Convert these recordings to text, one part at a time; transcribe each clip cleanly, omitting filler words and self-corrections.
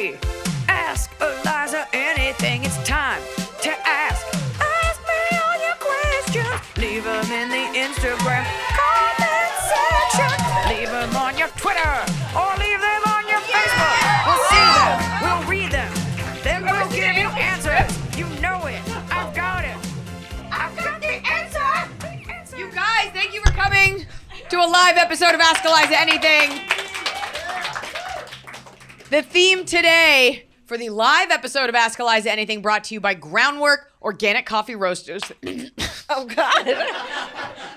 Emily. Ask Iliza anything. It's time to ask. Ask me all your questions. Leave them in the Instagram comment section. Leave them on your Twitter or leave them on your Facebook. We'll see them. We'll read them. Then we'll give you answers. You know it. I've got it. I've got the answer. You guys, thank you for coming to a live episode of Ask Iliza Anything. The theme today for the live episode of Ask Iliza Anything brought to you by Groundwork Organic Coffee Roasters. Oh, God.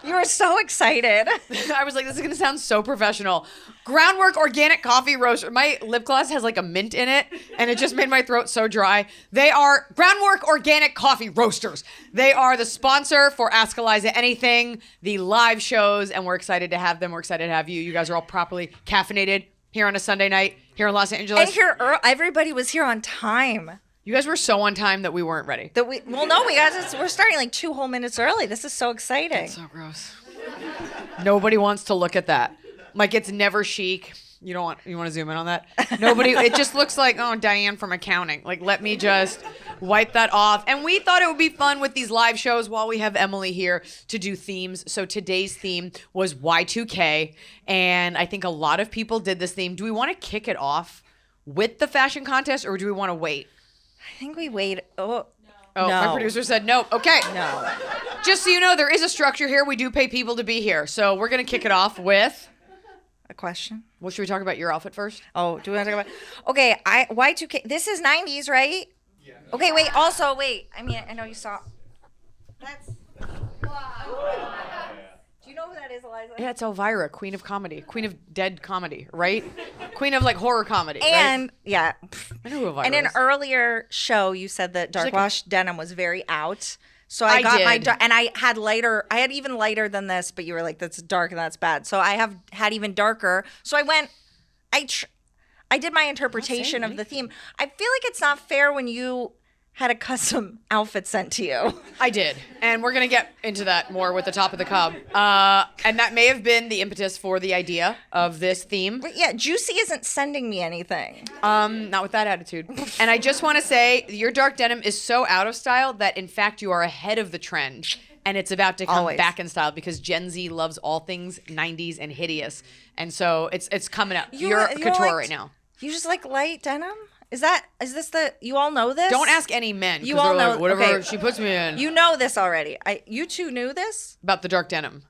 You were so excited. I was like, this is going to sound so professional. Groundwork Organic Coffee Roaster. My lip gloss has like a mint in it, and it just made my throat so dry. They are Groundwork Organic Coffee Roasters. They are the sponsor for Ask Iliza Anything, the live shows, and we're excited to have them. We're excited to have you. You guys are all properly caffeinated here on a Sunday night here in Los Angeles. And here, everybody was here on time. You guys were so on time that we weren't ready. We're starting like 2 whole minutes early. This is so exciting. That's so gross. Nobody wants to look at that. Like, it's never chic. You want to zoom in on that? Nobody, it just looks like, oh, Diane from accounting. Like, let me just wipe that off. And we thought it would be fun with these live shows while we have Emily here to do themes. So today's theme was Y2K. And I think a lot of people did this theme. Do we want to kick it off with the fashion contest, or do we want to wait? I think we wait. Oh, no. My producer said no. Okay. No. Just so you know, there is a structure here. We do pay people to be here. So we're going to kick it off with a question. Well, should we talk about your outfit first? Oh, do we want to talk about? Okay, Y2K. This is 90s, right? Yeah. Okay, wait. Also, wait. I mean, I know you saw. That's. Wow. Do you know who that is, Iliza? Yeah, it's Elvira, Queen of Comedy, Queen of Dead Comedy, right? Queen of like horror comedy. And right? Yeah. I know who Elvira in is. an earlier show, you said that dark wash denim was very out. So I got did. and I had even lighter than this, but you were like, that's dark and that's bad. So I have had even darker. So I went, I did my interpretation of the theme. I feel like it's not fair when you had a custom outfit sent to you. I did. And we're going to get into that more with the top of the cob. And that may have been the impetus for the idea of this theme. But yeah, Juicy isn't sending me anything. Not with that attitude. And I just want to say, your dark denim is so out of style that, in fact, you are ahead of the trend. And it's about to come back in style because Gen Z loves all things 90s and hideous. And so it's coming up. You're couture right now. You just like light denim? You all know this? Don't ask any men. You all know. Like, whatever she puts me in. You know this already. You two knew this? About the dark denim.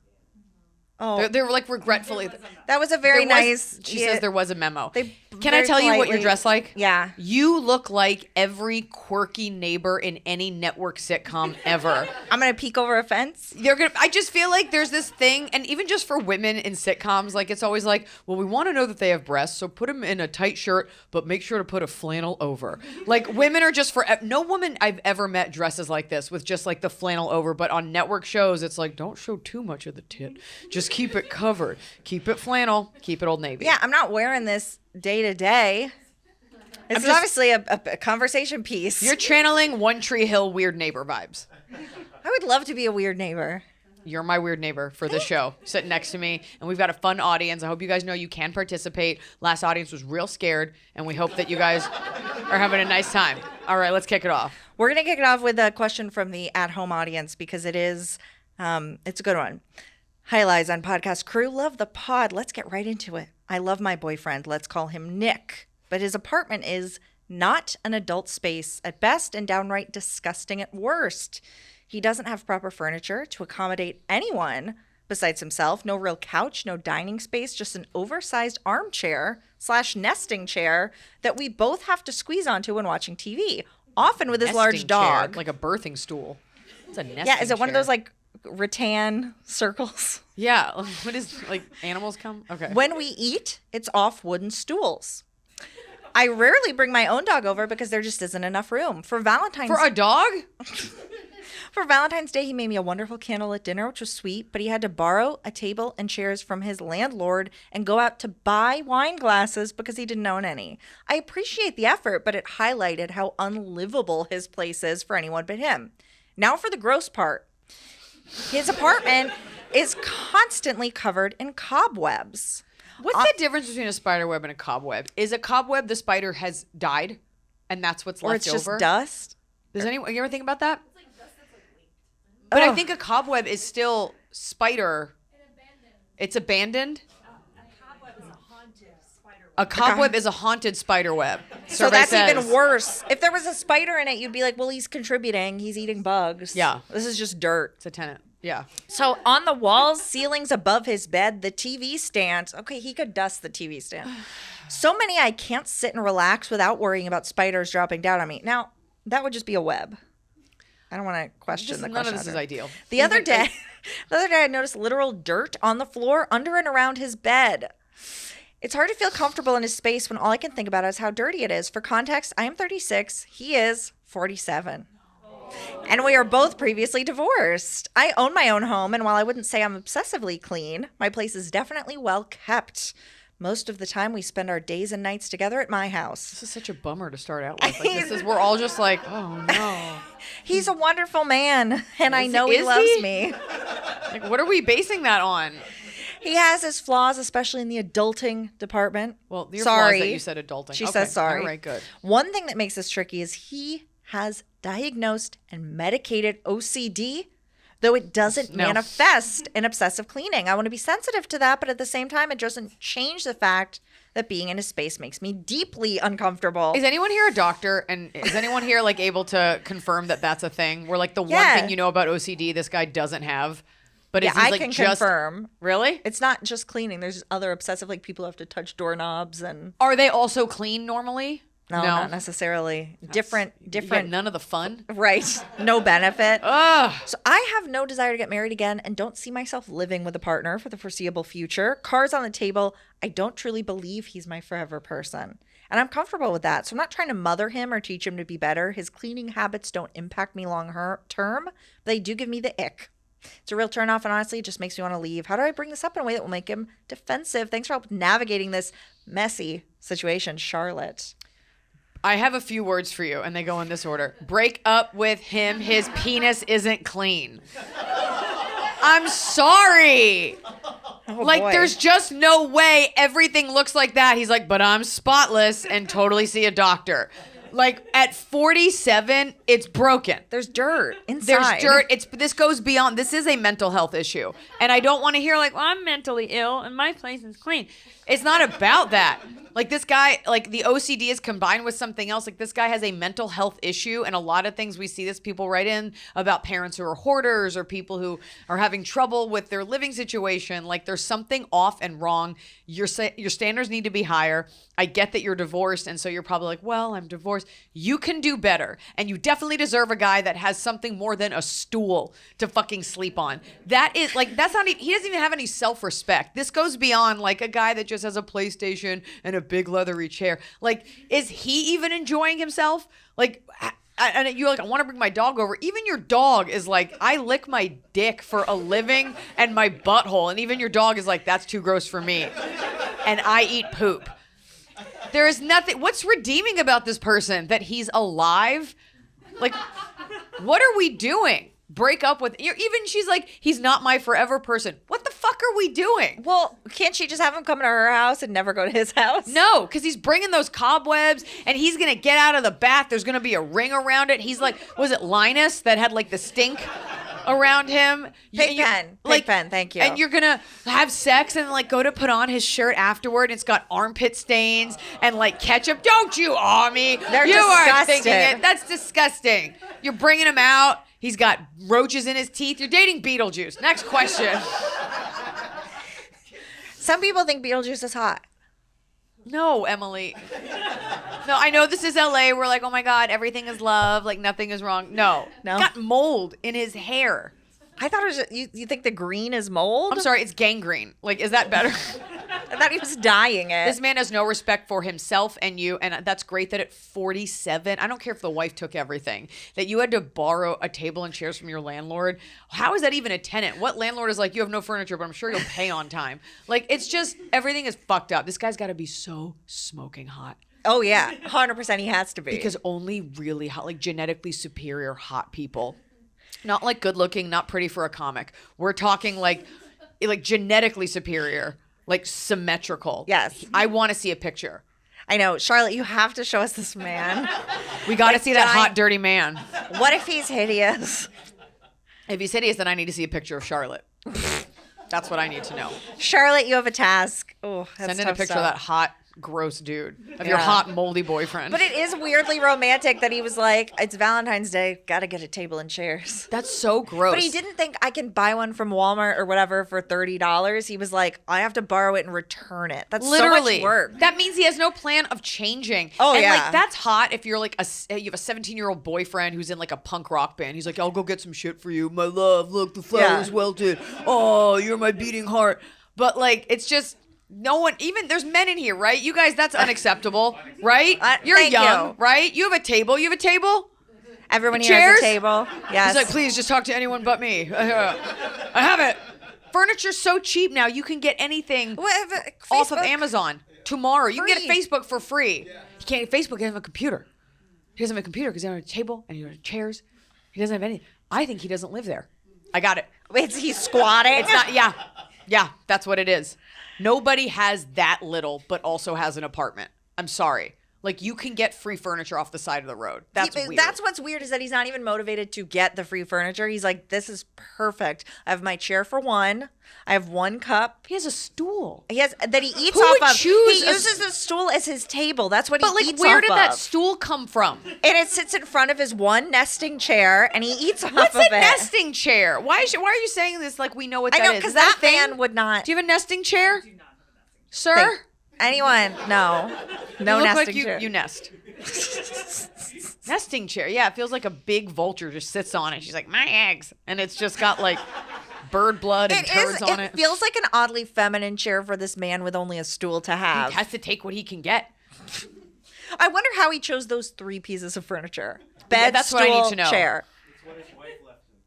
Oh. They're like regretfully. That was a very nice. She says there was a memo. Can I tell you what you're dressed like? Yeah. You look like every quirky neighbor in any network sitcom ever. I'm going to peek over a fence? I just feel like there's this thing, and even just for women in sitcoms, like it's always like, well, we want to know that they have breasts, so put them in a tight shirt, but make sure to put a flannel over. Like, women are just no woman I've ever met dresses like this with just like the flannel over, but on network shows, it's like, don't show too much of the tit. Just keep it covered. Keep it flannel. Keep it Old Navy. Yeah, I'm not wearing this day to day. This is obviously a conversation piece. You're channeling One Tree Hill weird neighbor vibes. I would love to be a weird neighbor. You're my weird neighbor for this show, sitting next to me, and we've got a fun audience. I hope you guys know you can participate. Last audience was real scared, and we hope that you guys are having a nice time. All right, let's kick it off. We're going to kick it off with a question from the at-home audience because it's a good one. Hi, Liza and podcast crew. Love the pod. Let's get right into it. I love my boyfriend. Let's call him Nick. But his apartment is not an adult space at best and downright disgusting at worst. He doesn't have proper furniture to accommodate anyone besides himself. No real couch, no dining space, just an oversized armchair / nesting chair that we both have to squeeze onto when watching TV, often with his large dog. Chair, like a birthing stool. It's a nesting Yeah, is it one of chair. those like rattan circles? Yeah. What is, like, animals come? Okay. When we eat, it's off wooden stools. I rarely bring my own dog over because there just isn't enough room. For a dog? For Valentine's Day, he made me a wonderful candlelit dinner, which was sweet, but he had to borrow a table and chairs from his landlord and go out to buy wine glasses because he didn't own any. I appreciate the effort, but it highlighted how unlivable his place is for anyone but him. Now for the gross part. His apartment is constantly covered in cobwebs. What's the difference between a spider web and a cobweb? Is a cobweb the spider has died, and that's what's Or left it's just over? dust. Does anyone, you ever think about that? But I think a cobweb is still spider. It's abandoned. A cobweb is a haunted spider web. So that's even worse. If there was a spider in it, you'd be like, well, he's contributing. He's eating bugs. Yeah. This is just dirt. It's a tenant. Yeah. So on the walls, ceilings above his bed, the TV stand. Okay, he could dust the TV stand. So many I can't sit and relax without worrying about spiders dropping down on me. Now, that would just be a web. I don't want to question the question. None of this is ideal. The other day, I noticed literal dirt on the floor under and around his bed. It's hard to feel comfortable in his space when all I can think about is how dirty it is. For context, I am 36. He is 47. And we are both previously divorced. I own my own home, and while I wouldn't say I'm obsessively clean, my place is definitely well kept. Most of the time, we spend our days and nights together at my house. This is such a bummer to start out with. Like, we're all just like, oh no. He's a wonderful man, and I know he loves me. Like, what are we basing that on? He has his flaws, especially in the adulting department. Well, your flaws that you said adulting. She says sorry. All right, good. One thing that makes this tricky is he has diagnosed and medicated OCD, though it doesn't manifest in obsessive cleaning. I want to be sensitive to that, but at the same time, it doesn't change the fact that being in his space makes me deeply uncomfortable. Is anyone here a doctor? And is anyone here like able to confirm that that's a thing? Where like the one thing you know about OCD, this guy doesn't have? But yeah, I can confirm. Really? It's not just cleaning. There's other obsessive, like people have to touch doorknobs and. Are they also clean normally? No, not necessarily. Different. None of the fun. Right. No benefit. Ugh. So I have no desire to get married again and don't see myself living with a partner for the foreseeable future. Cards on the table. I don't truly believe he's my forever person. And I'm comfortable with that. So I'm not trying to mother him or teach him to be better. His cleaning habits don't impact me long term. But they do give me the ick. It's a real turnoff, and honestly, it just makes me want to leave. How do I bring this up in a way that will make him defensive? Thanks for help navigating this messy situation, Charlotte. I have a few words for you, and they go in this order. Break up with him. His penis isn't clean. I'm sorry. Oh, like, boy. There's just no way everything looks like that. He's like, but I'm spotless, and totally see a doctor. Like, at 47, it's broken. There's dirt inside. There's dirt. This goes beyond. This is a mental health issue. And I don't want to hear, like, well, I'm mentally ill and my place is clean. It's not about that. Like, this guy, like, the OCD is combined with something else. Like, this guy has a mental health issue. And a lot of things we see this people write in about parents who are hoarders or people who are having trouble with their living situation. Like, there's something off and wrong. Your standards need to be higher. I get that you're divorced. And so you're probably like, well, I'm divorced. You can do better. And you definitely deserve a guy that has something more than a stool to fucking sleep on. That is, like, that's not, he doesn't even have any self-respect. This goes beyond, like, a guy that just has a PlayStation and a big leathery chair. Like, is he even enjoying himself? Like, and you're like, I want to bring my dog over. Even your dog is like, I lick my dick for a living and my butthole. And even your dog is like, that's too gross for me. And I eat poop. There is nothing. What's redeeming about this person? That he's alive? Like, what are we doing? Break up with even she's like, he's not my forever person. What the fuck are we doing? Well, can't she just have him come to her house and never go to his house? No, because he's bringing those cobwebs and he's gonna get out of the bath. There's gonna be a ring around it. He's like, was it Linus that had like the stink around him? Pig pen, thank you. And you're gonna have sex and like go to put on his shirt afterward. And it's got armpit stains and like ketchup. Don't you awe me? They're you are disgusting. thinking it. That's disgusting. You're bringing him out. He's got roaches in his teeth. You're dating Beetlejuice. Next question. Some people think Beetlejuice is hot. No, Emily. No, I know this is LA. We're like, oh my God, everything is love. Like nothing is wrong. No. Got mold in his hair. I thought it was you think the green is mold? I'm sorry, it's gangrene. Like, is that better? I thought he was dyeing it. This man has no respect for himself and you, and that's great that at 47, I don't care if the wife took everything, that you had to borrow a table and chairs from your landlord. How is that even a tenant? What landlord is like, you have no furniture, but I'm sure you'll pay on time? Like, it's just, everything is fucked up. This guy's got to be so smoking hot. Oh, yeah. 100% he has to be. Because only really hot, like genetically superior hot people. Not like good looking, not pretty for a comic. We're talking like genetically superior. like symmetrical. Yes. I want to see a picture. I know. Charlotte, you have to show us this man. We got to see that hot, dirty man. What if he's hideous? If he's hideous, then I need to see a picture of Charlotte. That's what I need to know. Charlotte, you have a task. Oh, that's Send in a tough picture stuff. of that hot, gross dude. Of your hot, moldy boyfriend. But it is weirdly romantic that he was like, it's Valentine's Day, gotta get a table and chairs. That's so gross. But he didn't think I can buy one from Walmart or whatever for $30. He was like, I have to borrow it and return it. That's literally so much work. That means he has no plan of changing. Oh, and yeah. like that's hot if you're like you have a 17-year-old boyfriend who's in like a punk rock band. He's like, I'll go get some shit for you, my love. Look, the flower's wilted. Oh, you're my beating heart. But like, it's just no one. Even there's men in here, right? You guys, that's unacceptable, right? You're thank young, you. right? You have a table. You have a table. Everyone here Chairs? has a table. Yes. He's like, please just talk to anyone but me. I have it. Furniture's so cheap now. You can get anything off of Amazon tomorrow. You can get a Facebook for free. You can't get Facebook. He doesn't have a computer. He doesn't have a computer because he doesn't have a table and he doesn't have chairs. He doesn't have anything. I think he doesn't live there. I got it. Wait, he's squatting? It's not. Yeah, that's what it is. Nobody has that little, but also has an apartment. I'm sorry. Like, you can get free furniture off the side of the road. That's weird. That's what's weird is that he's not even motivated to get the free furniture. He's like, this is perfect. I have my chair for one. I have one cup. He has a stool. He has that he eats Who off would of. choose He uses the stool as his table. That's what But he like, eats where off did that of. stool come from? And it sits in front of his one nesting chair, and he eats off What's of a it. nesting chair? Why are you saying this like we know what I that know, is? because Is that that a thing? man would not. Do you have a nesting chair? Sir? Anyone? No. No you look nesting like you, chair. you nest. Nesting chair. Yeah, it feels like a big vulture just sits on it. She's like, my eggs. And it's just got like bird blood and turds on it. It feels like an oddly feminine chair for this man with only a stool to have. He has to take what he can get. I wonder how he chose those 3 pieces of furniture. Bed, that's stool, what I need to know. chair.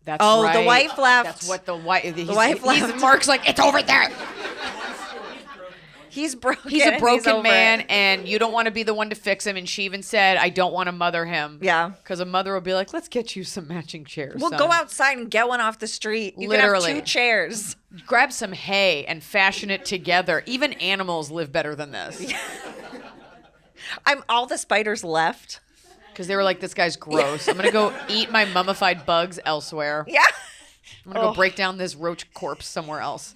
That's Oh, right. the wife left. That's what the wife. The wife left. Mark's like, it's over there. He's broken. He's a and broken over man, it. and you don't want to be the one to fix him. And she even said, I don't want to mother him. Yeah. Because a mother will be like, let's get you some matching chairs. We'll son. go outside and get one off the street. You Literally. can have 2 chairs. Grab some hay and fashion it together. Even animals live better than this. All the spiders left. Because they were like, this guy's gross. I'm going to go eat my mummified bugs elsewhere. Yeah. I'm going to go break down this roach corpse somewhere else.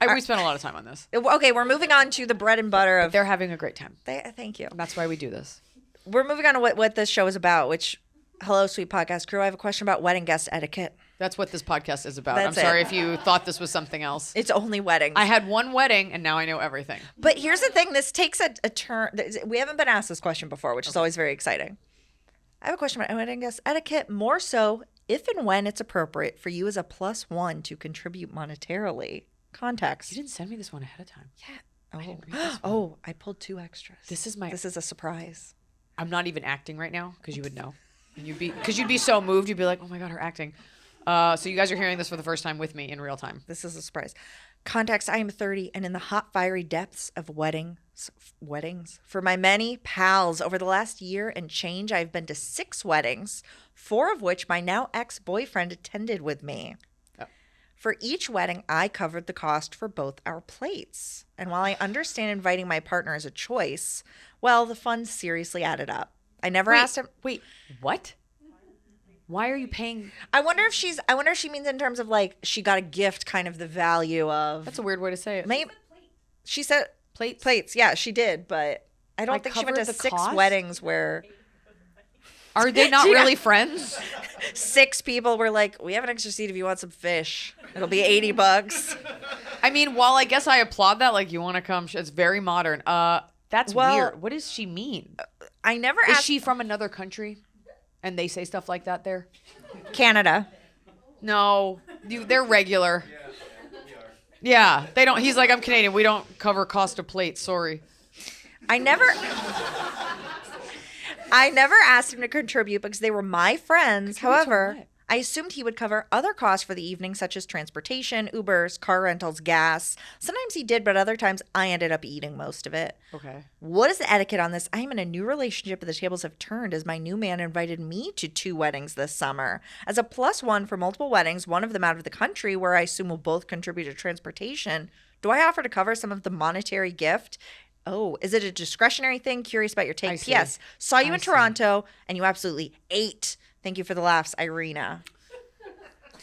We spent a lot of time on this. Okay, we're moving on to the bread and butter of. They're having a great time. Thank you. That's why we do this. We're moving on to what this show is about, which, hello, sweet podcast crew. I have a question about wedding guest etiquette. That's what this podcast is about. That's I'm sorry it. if you thought this was something else. It's only weddings. I had one wedding, and now I know everything. But here's the thing. This takes a turn. We haven't been asked this question before, which is always very exciting. I have a question about wedding guest etiquette, more so if and when it's appropriate for you as a +1 to contribute monetarily. Context. You didn't send me this one ahead of time. Yeah. I pulled 2 extras. This is a surprise. I'm not even acting right now because you would know. And you'd be so moved. You'd be like, oh my God, her acting. So you guys are hearing this for the first time with me in real time. This is a surprise. Context, I am 30 and in the hot, fiery depths of weddings. For my many pals, over the last year and change, I've been to 6 weddings, 4 of which my now ex-boyfriend attended with me. Oh. For each wedding, I covered the cost for both our plates. And while I understand inviting my partner as a choice, well, the funds seriously added up. I never asked him. Wait, what? Why are you paying? I wonder if she means in terms of like she got a gift, kind of the value of. That's a weird way to say it. Maybe she said Plates. plates. Yeah, she did, but I don't think she went to covered the 6 cost? weddings where Are they not really friends? 6 people were like, "We have an extra seat if you want some fish. It'll be $80." I mean, while I guess I applaud that, like you want to come, it's very modern. That's weird. What does she mean? I never Is asked. she from another country? And they say stuff like that there? Canada. No, they're regular. Yeah, they don't. He's like, I'm Canadian. We don't cover cost of plates. Sorry. I never asked him to contribute because they were my friends. However, what? I assumed he would cover other costs for the evening, such as transportation, Ubers, car rentals, gas. Sometimes he did, but other times I ended up eating most of it. Okay. What is the etiquette on this? I am in a new relationship, and the tables have turned as my new man invited me to 2 weddings this summer. As a +1 for multiple weddings, one of them out of the country, where I assume we'll both contribute to transportation, Do I offer to cover some of the monetary gift? Oh, is it a discretionary thing? Curious about your take. P.S. Saw you in Toronto and you absolutely ate. Thank you for the laughs, Irina.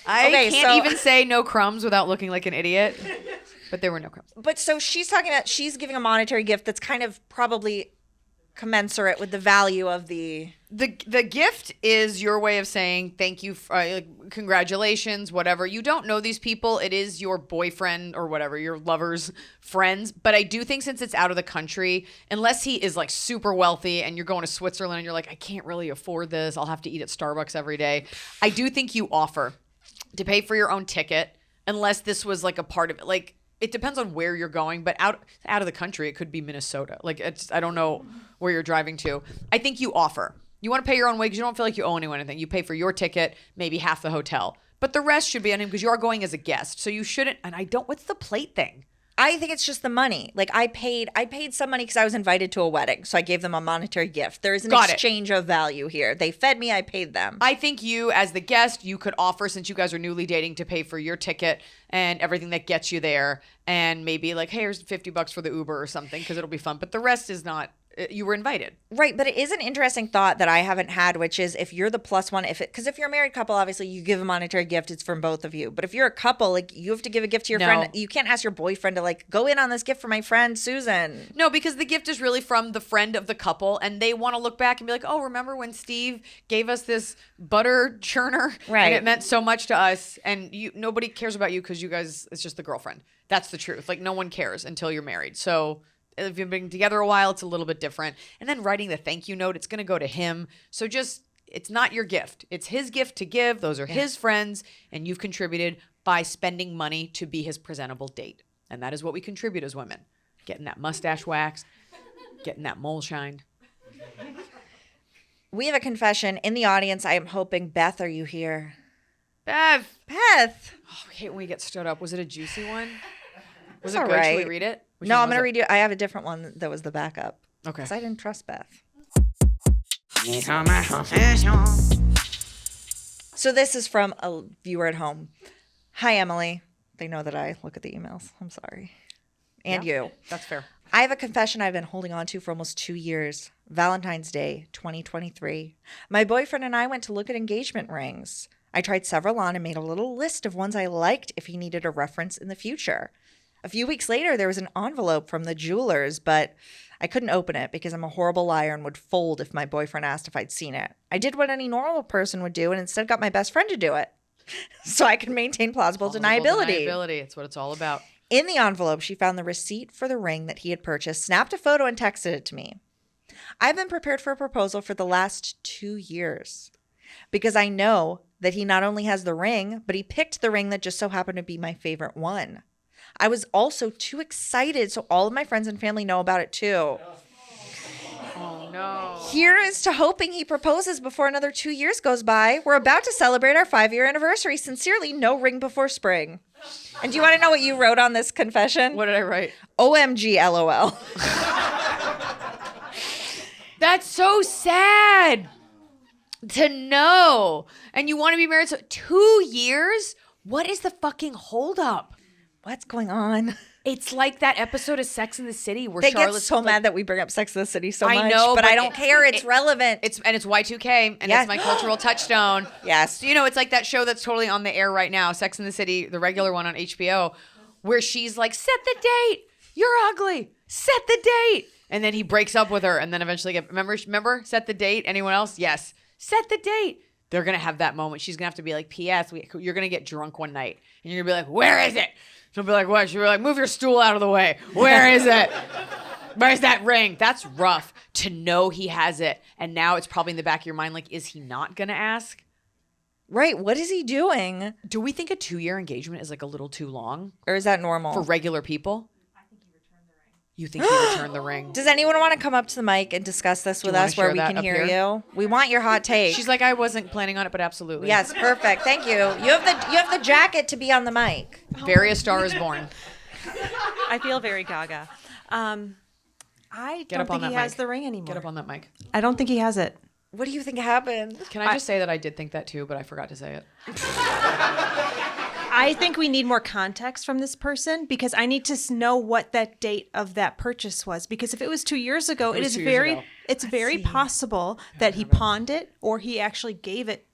I can't even say no crumbs without looking like an idiot. But there were no crumbs. But so she's talking about she's giving a monetary gift that's kind of probably commensurate with the value of the gift is your way of saying thank you, congratulations, whatever. You don't know these people. It is your boyfriend or whatever, your lover's friends. But I do think since it's out of the country, unless he is like super wealthy and you're going to Switzerland and you're like, I can't really afford this. I'll have to eat at Starbucks every day. I do think you offer to pay for your own ticket unless this was like a part of it. Like, it depends on where you're going, but out of the country, it could be Minnesota. Like, I don't know where you're driving to. I think you offer. You want to pay your own way because you don't feel like you owe anyone anything. You pay for your ticket, maybe half the hotel. But the rest should be on him because you are going as a guest. So you shouldn't, and what's the plate thing? I think it's just the money. Like I paid some money because I was invited to a wedding. So I gave them a monetary gift. There is an exchange of value here. They fed me, I paid them. I think you, as the guest, you could offer, since you guys are newly dating, to pay for your ticket and everything that gets you there. And maybe like, hey, here's $50 for the Uber or something because it'll be fun. But the rest is not. You were invited. Right, but it is an interesting thought that I haven't had, which is if you're the plus one, because if you're a married couple, obviously you give a monetary gift, it's from both of you. But if you're a couple, like you have to give a gift to your friend. You can't ask your boyfriend to like go in on this gift for my friend Susan. No, because the gift is really from the friend of the couple, and they want to look back and be like, oh, remember when Steve gave us this butter churner? Right. And it meant so much to us, and nobody cares about you because you guys, it's just the girlfriend. That's the truth. Like no one cares until you're married. So if you've been together a while, it's a little bit different. And then writing the thank you note, it's going to go to him. So it's not your gift. It's his gift to give. Those are his friends. And you've contributed by spending money to be his presentable date. And that is what we contribute as women. Getting that mustache waxed, getting that mole shined. We have a confession in the audience. I am hoping, Beth, are you here? Beth. Oh, I hate when we get stood up. Was it a juicy one? Was it good? Should we read it? No, I'm going to read you. I have a different one that was the backup. Okay. Because I didn't trust Beth. So this is from a viewer at home. Hi, Emily. They know that I look at the emails. I'm sorry. And you. That's fair. I have a confession I've been holding on to for almost 2 years. Valentine's Day, 2023. My boyfriend and I went to look at engagement rings. I tried several on and made a little list of ones I liked if he needed a reference in the future. A few weeks later, there was an envelope from the jewelers, but I couldn't open it because I'm a horrible liar and would fold if my boyfriend asked if I'd seen it. I did what any normal person would do and instead got my best friend to do it so I could maintain plausible deniability. It's what it's all about. In the envelope, she found the receipt for the ring that he had purchased, snapped a photo, and texted it to me. I've been prepared for a proposal for the last 2 years because I know that he not only has the ring, but he picked the ring that just so happened to be my favorite one. I was also too excited, so all of my friends and family know about it too. Oh, no. Here is to hoping he proposes before another 2 years goes by. We're about to celebrate our 5-year anniversary. Sincerely, no ring before spring. And do you want to know what you wrote on this confession? What did I write? OMG, LOL. That's so sad to know. And you want to be married 2 years? What is the fucking holdup? What's going on? It's like that episode of Sex and the City where they Charlotte's get so mad that we bring up Sex and the City so much. I know, but I don't care. It's relevant. It's Y2K, and it's my cultural touchstone. Yes. So, it's like that show that's totally on the air right now, Sex and the City, the regular one on HBO, where she's like, set the date. You're ugly. Set the date. And then he breaks up with her and then eventually remember? Set the date. Anyone else? Yes. Set the date. They're going to have that moment. She's going to have to be like, P.S., you're going to get drunk one night. And you're going to be like, where is it? She'll be like, what? She'll be like, move your stool out of the way. Where is it? Where's that ring? That's rough to know he has it. And now it's probably in the back of your mind, like, is he not going to ask? Right. What is he doing? Do we think a 2-year engagement is like a little too long? Or is that normal? For regular people? You think he returned the ring? Does anyone want to come up to the mic and discuss this with us where we can hear you? We want your hot take. She's like, I wasn't planning on it, but absolutely. Yes, perfect. Thank you. You have the jacket to be on the mic. Very A Star Is Born. I feel very gaga. I don't think he has the ring anymore. Get up on that mic. I don't think he has it. What do you think happened? Can I just say that I did think that too, but I forgot to say it. I think we need more context from this person because I need to know what that date of that purchase was. Because if it was 2 years ago, it's very possible that he pawned it or he actually gave it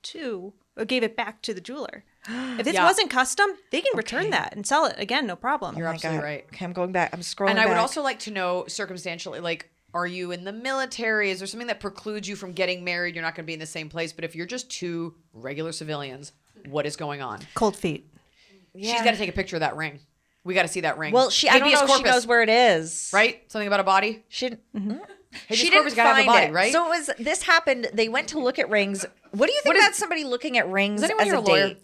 back to the jeweler. If this wasn't custom, they can return that and sell it again, no problem. You're absolutely right. Okay, I'm going back. I'm scrolling And back. I would also like to know circumstantially, like, are you in the military? Is there something that precludes you from getting married? You're not going to be in the same place. But if you're just two regular civilians, what is going on? Cold feet. Yeah. She's got to take a picture of that ring. We got to see that ring. Well, I don't know if she knows where it is. Right? Something about a body? She didn't Corpus gotta have a body, it. right? So this happened. They went to look at rings. What do you think about somebody looking at rings as a date?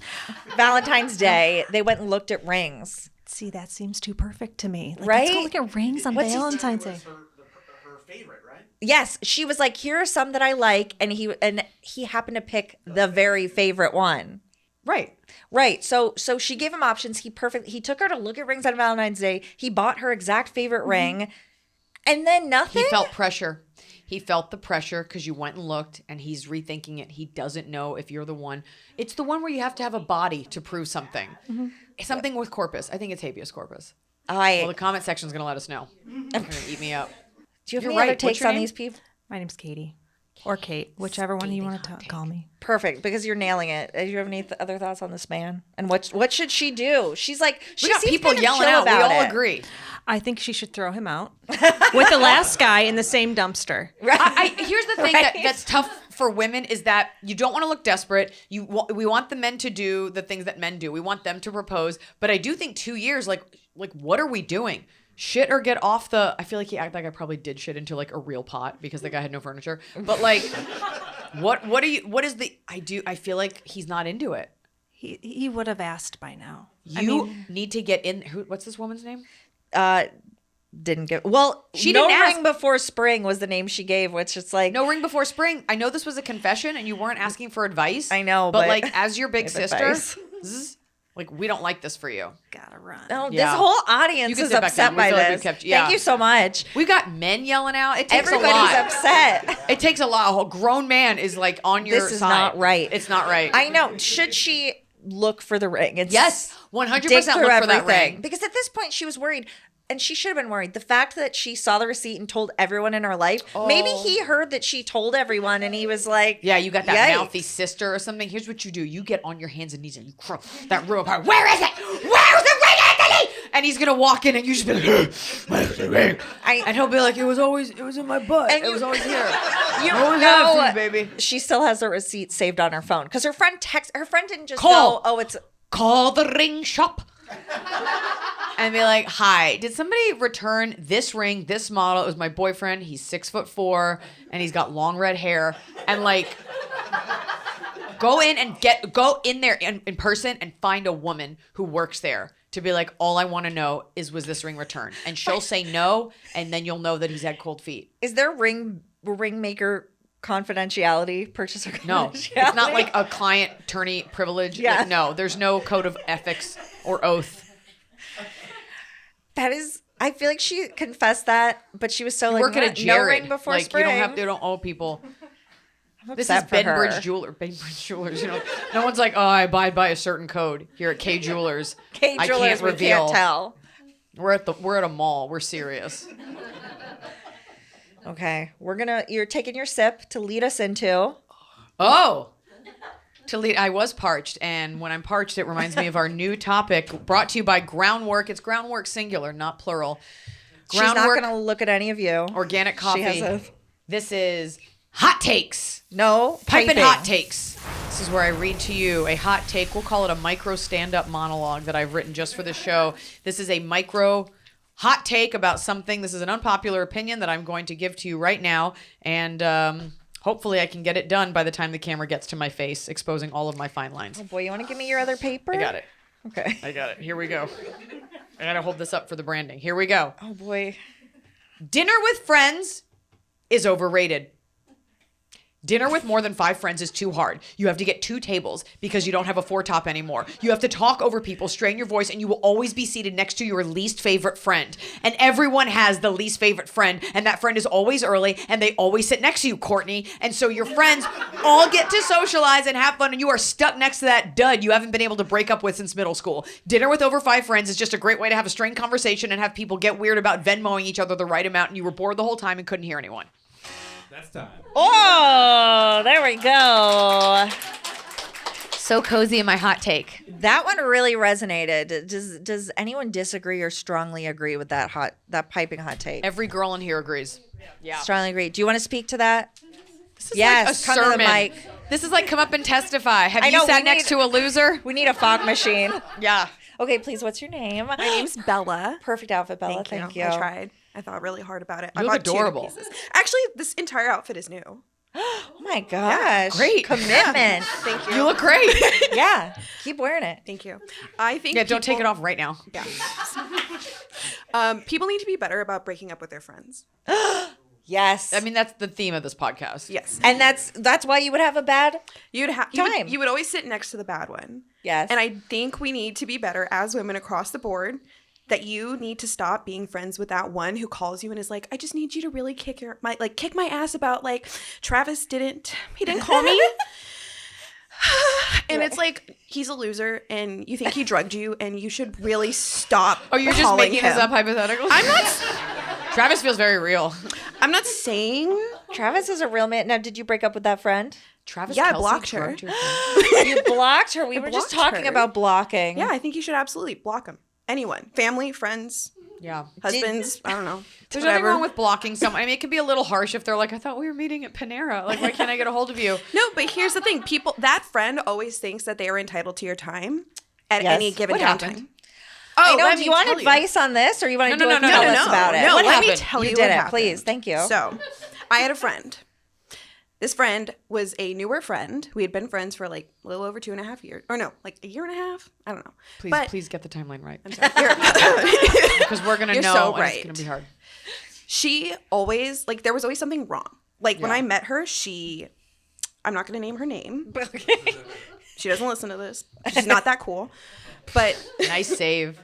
Valentine's Day, they went and looked at rings. See, that seems too perfect to me. Like, right? Let's go look at rings on Valentine's Day. Her favorite, right? Yes, she was like, "Here are some that I like," and he happened to pick the very favorite one. Right. So she gave him options. He took her to look at rings on Valentine's Day. He bought her exact favorite ring. And then nothing? He felt pressure. He felt the pressure because you went and looked, and he's rethinking it. He doesn't know if you're the one. It's the one where you have to have a body to prove something. Mm-hmm. Something with corpus. I think it's habeas corpus. Well, the comment section's going to let us know. They're going to eat me up. Do you have any other takes on these people? My name's Katie. Or Kate. Whichever one you want to call me. Perfect, because you're nailing it. Do you have any other thoughts on this man? And what should she do? She's like, we got people yelling out. We all agree. I think she should throw him out with the last guy in the same dumpster. Right. Here's the thing that's tough for women is that you don't want to look desperate. We want the men to do the things that men do. We want them to propose. But I do think 2 years, like what are we doing? Shit or get off the... I feel like he acted like I probably did shit into like a real pot because the guy had no furniture. But like, I feel like he's not into it. He would have asked by now. Need to get in... What's this woman's name? Didn't get... Well, she No didn't Ring Before Spring was the name she gave, which is like... No Ring Before Spring. I know this was a confession and you weren't asking for advice. I know, but like as your big sister... Like, we don't like this for you. Gotta run. Oh, this whole audience is upset by this. Thank you so much. We've got men yelling out. It takes Everybody's a lot. upset. It takes a lot. A grown man is like on your side. This is not right. It's not right. I know. Should she look for the ring? Yes, 100% look for that ring. Because at this point, she was worried. And she should have been worried. The fact that she saw the receipt and told everyone in her life, maybe he heard that she told everyone and he was like, yeah, you got that mouthy sister or something. Here's what you do. You get on your hands and knees and you crawl that room apart. Where is it? Where's the ring, Anthony? And he's going to walk in and you just be like, where's the ring? And he'll be like, it was in my butt. It was always here. You know, baby. She still has the receipt saved on her phone. Because her friend didn't just go, Call the ring shop. And be like, hi, did somebody return this ring, this model? It was my boyfriend. He's 6'4", and he's got long red hair. And like, go in there in person and find a woman who works there to be like, all I want to know is, was this ring returned? And she'll say no, and then you'll know that he's had cold feet. Is there ring maker confidentiality, purchaser confidentiality? No, it's not like a client attorney privilege. Yeah. Like, no, there's no code of ethics or oath. That is, I feel like she confessed that, but she was so like, work at a Jared. No Ring Before like, Spring. You don't owe people. This is upset for her. Bainbridge Jewelers. You know, no one's like, oh, I abide by a certain code here at K Jewelers. K Jewelers, I can't reveal. We can't tell. We're at a mall. We're serious. Okay, you're taking your sip to lead us into. Oh. I was parched, and when I'm parched, it reminds me of our new topic brought to you by Groundwork. It's Groundwork singular, not plural. She's not going to look at any of you. Organic coffee. This is hot takes. No, Piping hot takes. This is where I read to you a hot take. We'll call it a micro stand-up monologue that I've written just for the show. This is a micro hot take about something. This is an unpopular opinion that I'm going to give to you right now, and hopefully I can get it done by the time the camera gets to my face, exposing all of my fine lines. Oh boy, you want to give me your other paper? I got it. Okay. I got it. Here we go. I got to hold this up for the branding. Here we go. Oh boy. Dinner with friends is overrated. Dinner with more than 5 friends is too hard. You have to get 2 tables because you don't have a 4-top anymore. You have to talk over people, strain your voice, and you will always be seated next to your least favorite friend. And everyone has the least favorite friend, and that friend is always early, and they always sit next to you, Courtney. And so your friends all get to socialize and have fun, and you are stuck next to that dud you haven't been able to break up with since middle school. Dinner with over 5 friends is just a great way to have a strained conversation and have people get weird about Venmoing each other the right amount, and you were bored the whole time and couldn't hear anyone. That's time. Oh, there we go. So cozy in my hot take. That one really resonated. Does anyone disagree or strongly agree with that piping hot take? Every girl in here agrees. Yeah. Strongly agree. Do you want to speak to that? This is Yes, like a come to sermon. the mic. This is like come up and testify. Have I you know, sat we next need- to a loser? We need a fog machine. Yeah. Okay, please, what's your name? My name's Bella. Perfect outfit, Bella. Thank you. I tried. I thought really hard about it. You I look bought 2 adorable. pieces. Actually, this entire outfit is new. Oh my gosh. Great. Commitment. Thank you. You look great. Yeah. Keep wearing it. Thank you. I think Yeah, don't take it off right now. Yeah. People need to be better about breaking up with their friends. Yes. I mean, that's the theme of this podcast. Yes. and that's why you would have a bad time. You would always sit next to the bad one. Yes. And I think we need to be better as women across the board. That you need to stop being friends with that one who calls you and is like, I just need you to really kick my ass about like Travis didn't call me. And it's like he's a loser and you think he drugged you and you should really stop. Oh, you're just calling making him. this up hypothetically? I'm not Travis feels very real. I'm not saying Travis is a real man. Now, did you break up with that friend? Travis Yeah, I Kelce blocked her. drugged your friend. You blocked her. We were just blocked talking her. about blocking. yeah, I think you should absolutely block him. Anyone. Family, friends, Yeah. husbands, I don't know. There's whatever. nothing wrong with blocking someone. I mean, it can be a little harsh if they're like, I thought we were meeting at Panera. Like, why can't I get a hold of you? No, but here's the thing. That friend always thinks that they are entitled to your time at Yes. any given What downtime. happened? Oh, I know. let Do me you want tell advice on this, or you want to No, tell no, us about it? No, What let me happened? tell you You did what it, happened. please. Thank you. So, I had a friend. This friend was a newer friend. We had been friends for like a little over 2.5 years. Or no, like a year and a half. I don't know. Please get the timeline right. I'm sorry. You're- Because we're going to You're know so and right. it's going to be hard. She always, like, there was always something wrong. Like, when I met her, I'm not going to name her name. She doesn't listen to this. She's not that cool. But Nice save.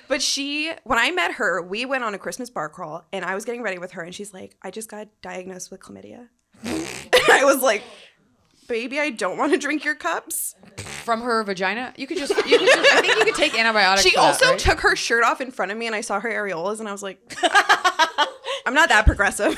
But when I met her, we went on a Christmas bar crawl, and I was getting ready with her, and she's like, I just got diagnosed with chlamydia. And I was like, baby, I don't want to drink your cups. From her vagina? I think you could take antibiotics She for that, also right? took her shirt off in front of me, and I saw her areolas, and I was like, I'm not that progressive.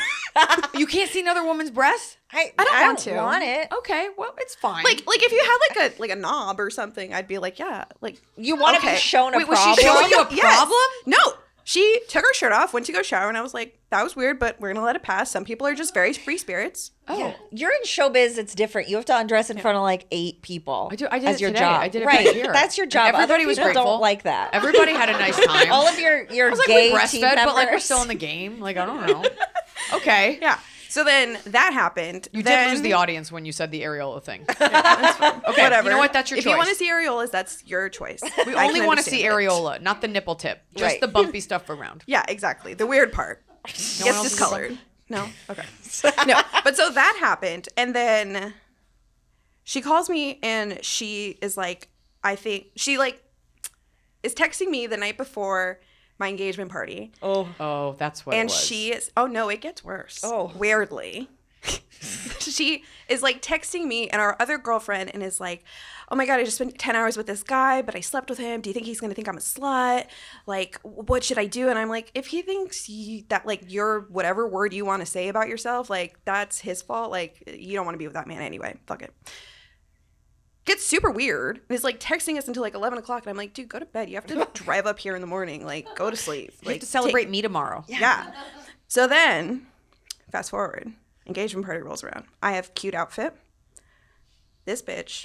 You can't see another woman's breast? I don't don't want to. want it. Okay, well, it's fine. Like if you had like a knob or something, I'd be like, yeah, like You want to be shown a Wait, was problem? she showing you a Yes. problem? No. She took her shirt off, went to go shower, and I was like, that was weird, but we're gonna let it pass. Some people are just very free spirits. Oh. Yeah. You're in showbiz. It's different. You have to undress in front of like 8 people. I did as it your today. job. I did it right. back here. That's your job. Everybody Other was people grateful. don't like that. Everybody had a nice time. All of your I was like, gay we team breastfed, but like we're members. still in the game. Like, I don't know. Okay. Yeah. So then that happened. You then, did lose the audience when you said the areola thing. Okay, whatever. You know what? That's your if choice. you want to see areolas, that's your choice. We I only can want to see understand it. areola, not the nipple tip. Just Right. the bumpy stuff around. Yeah, exactly. The weird part one gets else is discolored. No? Okay. No. But so that happened. And then she calls me and she is like, I think she like is texting me the night before my engagement party. Oh, that's what it And was. she is, oh no, it gets worse. Oh. Weirdly. She is like texting me and our other girlfriend and is like, oh my God, I just spent 10 hours with this guy, but I slept with him. Do you think he's going to think I'm a slut? Like, what should I do? And I'm like, if he thinks that like your whatever word you want to say about yourself, like that's his fault. Like you don't want to be with that man anyway. Fuck it. Gets super weird. And is like texting us until like 11 o'clock. And I'm like, dude, go to bed. You have to drive up here in the morning. Like go to sleep. You Like have to celebrate me tomorrow. Yeah. So then, fast forward, engagement party rolls around. I have cute outfit. This bitch.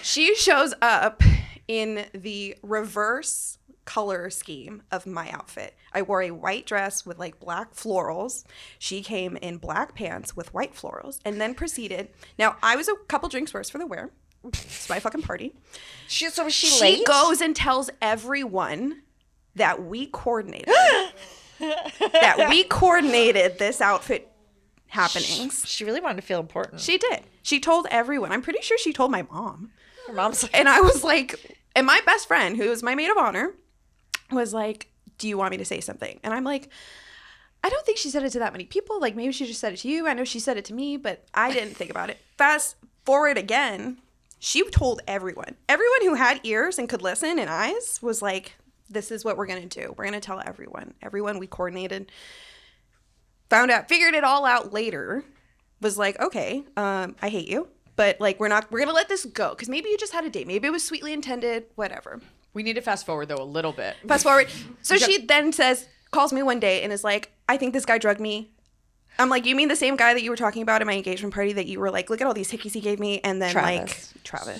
She shows up in the reverse color scheme of my outfit. I wore a white dress with like black florals. She came in black pants with white florals and then proceeded. Now, I was a couple drinks worse for the wear. It's my fucking party. So was she She late? goes and tells everyone that we coordinated. That we coordinated this outfit happenings. She really wanted to feel important. She did. She told everyone. I'm pretty sure she told my mom. Her mom's like, And I was like, and my best friend, who was my maid of honor, was like, do you want me to say something? And I'm like, I don't think she said it to that many people. Like, maybe she just said it to you. I know she said it to me, but I didn't think about it. Fast forward again, she told everyone. Everyone who had ears and could listen and eyes was like, this is what we're going to do. We're going to tell everyone. Everyone we coordinated, found out, figured it all out later, was like, okay, I hate you. But like, we're going to let this go. Because maybe you just had a date. Maybe it was sweetly intended, whatever. We need to fast forward, though, a little bit. Fast forward. So she then calls me one day and is like, I think this guy drugged me. I'm like, you mean the same guy that you were talking about at my engagement party that you were like, look at all these hickeys he gave me? And then Travis.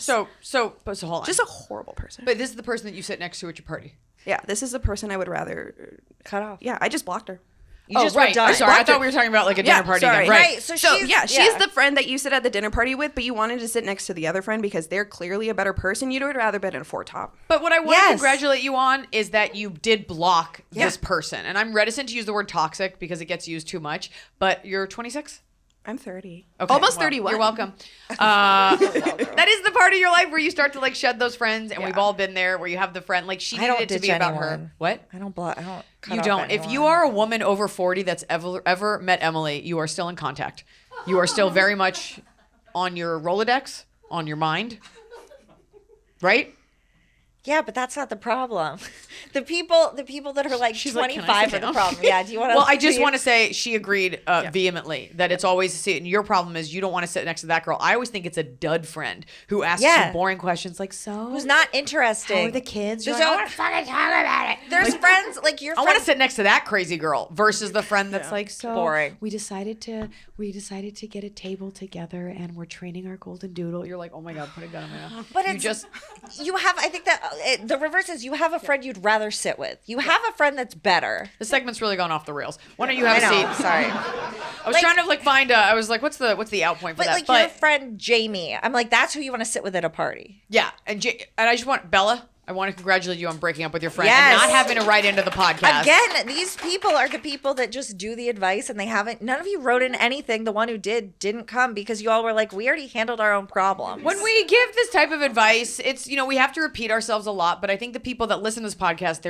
So hold on. Just a horrible person. But this is the person that you sit next to at your party. Yeah, this is the person I would rather cut off. Yeah, I just blocked her. You just were right. done. I'm sorry. I thought we were talking about like a dinner party. sorry. Then. Right. So she's the friend that you sit at the dinner party with, but you wanted to sit next to the other friend because they're clearly a better person. You'd rather been in a four top. But what I want to congratulate you on is that you did block this person. And I'm reticent to use the word toxic because it gets used too much. But you're 26? I'm 30. Okay, Almost well, 31. You're welcome. That is the part of your life where you start to like shed those friends, and we've all been there where you have the friend like she needed it to be about her. What? I don't block. I don't. Cut You off don't. anyone. If you are a woman over 40 that's ever met Emily, you are still in contact. You are still very much on your Rolodex, on your mind, right? Yeah, but that's not the problem. The people that are like She's like, 25 "Can I are the sit problem. Yeah, do you want to? Well, I just want to say she agreed vehemently that it's always and your problem is you don't want to sit next to that girl. I always think it's a dud friend who asks you boring questions like, so who's not interesting. how are the kids? You're There's like, I no- want to fucking talk about it. There's friends like your I friends. want to sit next to that crazy girl versus the friend that's like, so Boring. we decided to get a table together and we're training our golden doodle. You're like, oh my god, put a gun in my mouth. But you it's just you have. I think that the reverse is you have a friend you'd rather sit with. You have a friend that's better. the segment's really gone off the rails. Why don't you have I a know. seat? Sorry. I was trying to like find. I was like, what's the out point for But that? like your friend Jamie, I'm like, that's who you want to sit with at a party. Yeah, and I just want Bella. I want to congratulate you on breaking up with your friend Yes. and not having to write into the podcast. Again, these people are the people that just do the advice and they haven't. None of you wrote in anything. The one who didn't come because you all were like, we already handled our own problems. When we give this type of advice, it's we have to repeat ourselves a lot. But I think the people that listen to this podcast,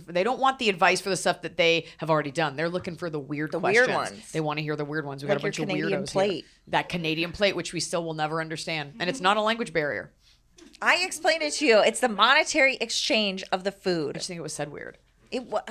they don't want the advice for the stuff that they have already done. They're looking for the weird questions. weird ones. They want to hear the weird ones. We Like got a bunch your of Canadian weirdos plate. here. That Canadian plate, which we still will never understand, and it's not a language barrier. I explained it to you. It's the monetary exchange of the food. I just think it was said weird. It was.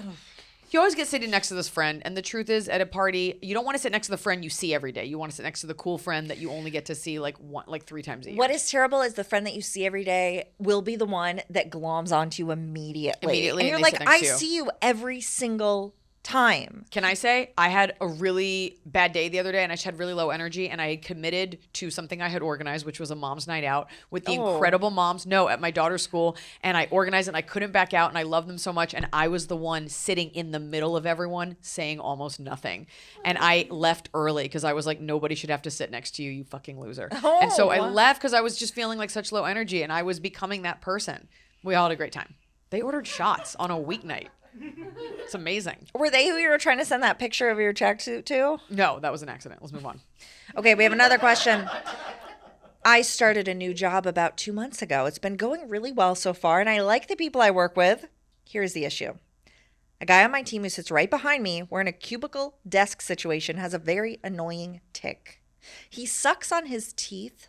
You always get sitting next to this friend, and the truth is, at a party, you don't want to sit next to the friend you see every day. You want to sit next to the cool friend that you only get to see like 3 times a year. What is terrible is the friend that you see every day will be the one that gloms onto you immediately. And you're they like, sit next I to you. see you every single time. Can I say I had a really bad day the other day and I just had really low energy and I had committed to something I had organized, which was a mom's night out with the incredible moms. No, at my daughter's school. And I organized it and I couldn't back out and I love them so much. And I was the one sitting in the middle of everyone saying almost nothing. And I left early because I was like, nobody should have to sit next to you, you fucking loser. And so I left because I was just feeling like such low energy and I was becoming that person. We all had a great time. They ordered shots on a weeknight. It's amazing. Were they who you were trying to send that picture of your tracksuit to? No, that was an accident. Let's move on. Okay, we have another question. I started a new job about 2 months ago. It's been going really well so far, and I like the people I work with. Here's the issue. A guy on my team who sits right behind me, we're in a cubicle desk situation, has a very annoying tic. He sucks on his teeth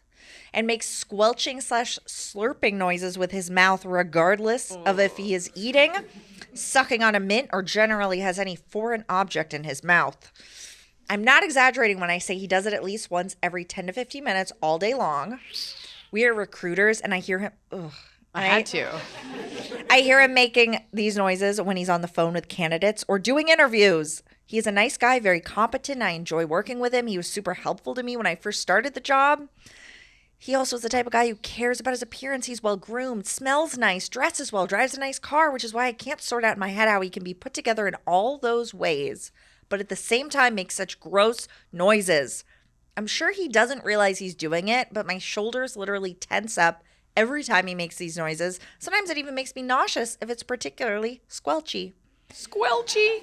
and makes squelching/slurping noises with his mouth regardless of if he is eating, sucking on a mint, or generally has any foreign object in his mouth. I'm not exaggerating when I say he does it at least once every 10 to 15 minutes all day long. We are recruiters, and I hear him... I had to. I hear him making these noises when he's on the phone with candidates or doing interviews. He is a nice guy, very competent. I enjoy working with him. He was super helpful to me when I first started the job. He also is the type of guy who cares about his appearance. He's well-groomed, smells nice, dresses well, drives a nice car, which is why I can't sort out in my head how he can be put together in all those ways, but at the same time makes such gross noises. I'm sure he doesn't realize he's doing it, but my shoulders literally tense up every time he makes these noises. Sometimes it even makes me nauseous if it's particularly squelchy. Squelchy.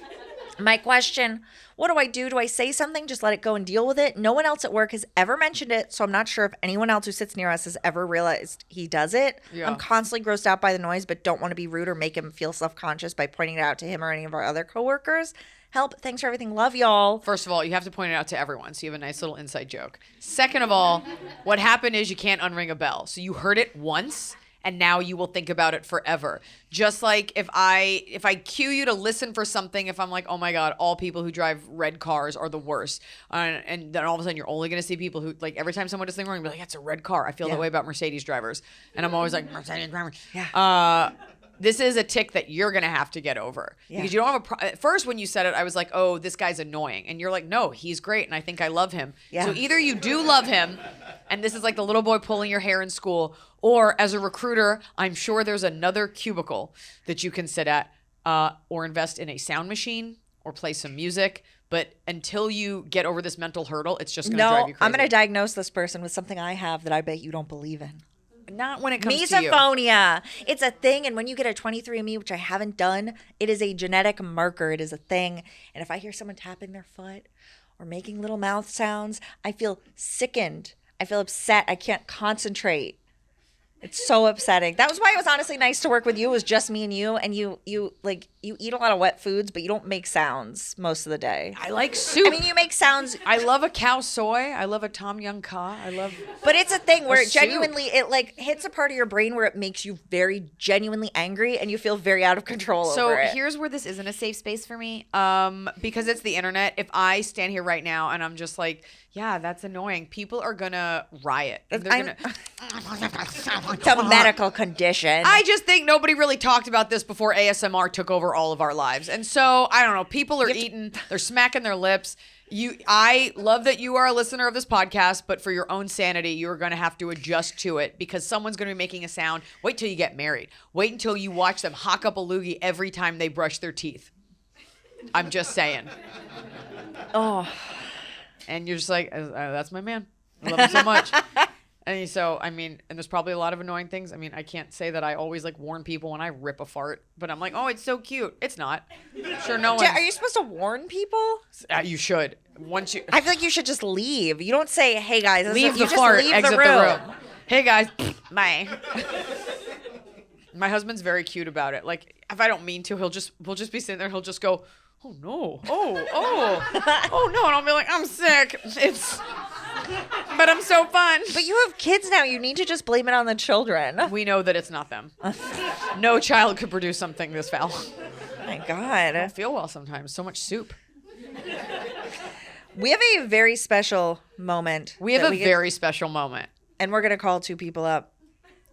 My question, what do I do? Do I say something? Just let it go and deal with it? No one else at work has ever mentioned it, so I'm not sure if anyone else who sits near us has ever realized he does it. Yeah. I'm constantly grossed out by the noise, but don't want to be rude or make him feel self-conscious by pointing it out to him or any of our other coworkers. Help. Thanks for everything. Love y'all. First of all, you have to point it out to everyone, so you have a nice little inside joke. Second of all, what happened is you can't unring a bell. So you heard it once, and now you will think about it forever. Just like if I cue you to listen for something, if I'm like, oh my God, all people who drive red cars are the worst. And then all of a sudden you're only going to see people who, like, every time someone does something wrong, you'll be like, that's a red car. I feel that way about Mercedes drivers. And I'm always like, Mercedes driver. Yeah. This is a tick that you're going to have to get over. Because you don't have at first when you said it, I was like, oh, this guy's annoying. And you're like, no, he's great. And I think I love him. Yeah. So either you do love him, and this is like the little boy pulling your hair in school, or as a recruiter, I'm sure there's another cubicle that you can sit at, or invest in a sound machine or play some music. But until you get over this mental hurdle, it's just going to drive you crazy. I'm going to diagnose this person with something I have that I bet you don't believe in. Not when it comes to you. Misophonia. It's a thing, and when you get a 23andMe, which I haven't done, it is a genetic marker. It is a thing. And if I hear someone tapping their foot or making little mouth sounds, I feel sickened. I feel upset. I can't concentrate. It's so upsetting. That was why it was honestly nice to work with you. It was just me and you eat a lot of wet foods, but you don't make sounds most of the day. I like soup. I mean, you make sounds. I love a cow soy. I love a Tom Yum Ka. But it's a thing where it soup. genuinely, it like hits a part of your brain where it makes you very genuinely angry and you feel very out of control over it. So here's where this isn't a safe space for me. Because it's the internet. If I stand here right now and I'm just like, yeah, that's annoying, people are gonna riot. They're gonna... It's a medical condition. I just think nobody really talked about this before ASMR took over all of our lives. And so, I don't know, people are eating, they're smacking their lips. I love that you are a listener of this podcast, but for your own sanity, you're going to have to adjust to it because someone's going to be making a sound. Wait till you get married. Wait until you watch them hock up a loogie every time they brush their teeth. I'm just saying. Oh. And you're just like, that's my man. I love him so much. And so, I mean, and there's probably a lot of annoying things. I mean, I can't say that I always like warn people when I rip a fart, but I'm like, oh, it's so cute. It's not. Sure, no one. Are you supposed to warn people? You should. I feel like you should just leave. You don't say, hey guys, leave the just fart, leave exit the room. Hey guys, bye. My husband's very cute about it. Like, if I don't mean to, we'll just be sitting there. He'll just go, oh no, oh no, and I'll be like, I'm sick. But I'm so fun. But you have kids now. You need to just blame it on the children. We know that it's not them. No child could produce something this foul. Oh my God. I don't feel well sometimes. So much soup. We have a very special moment. We have a very special moment. And we're going to call two people up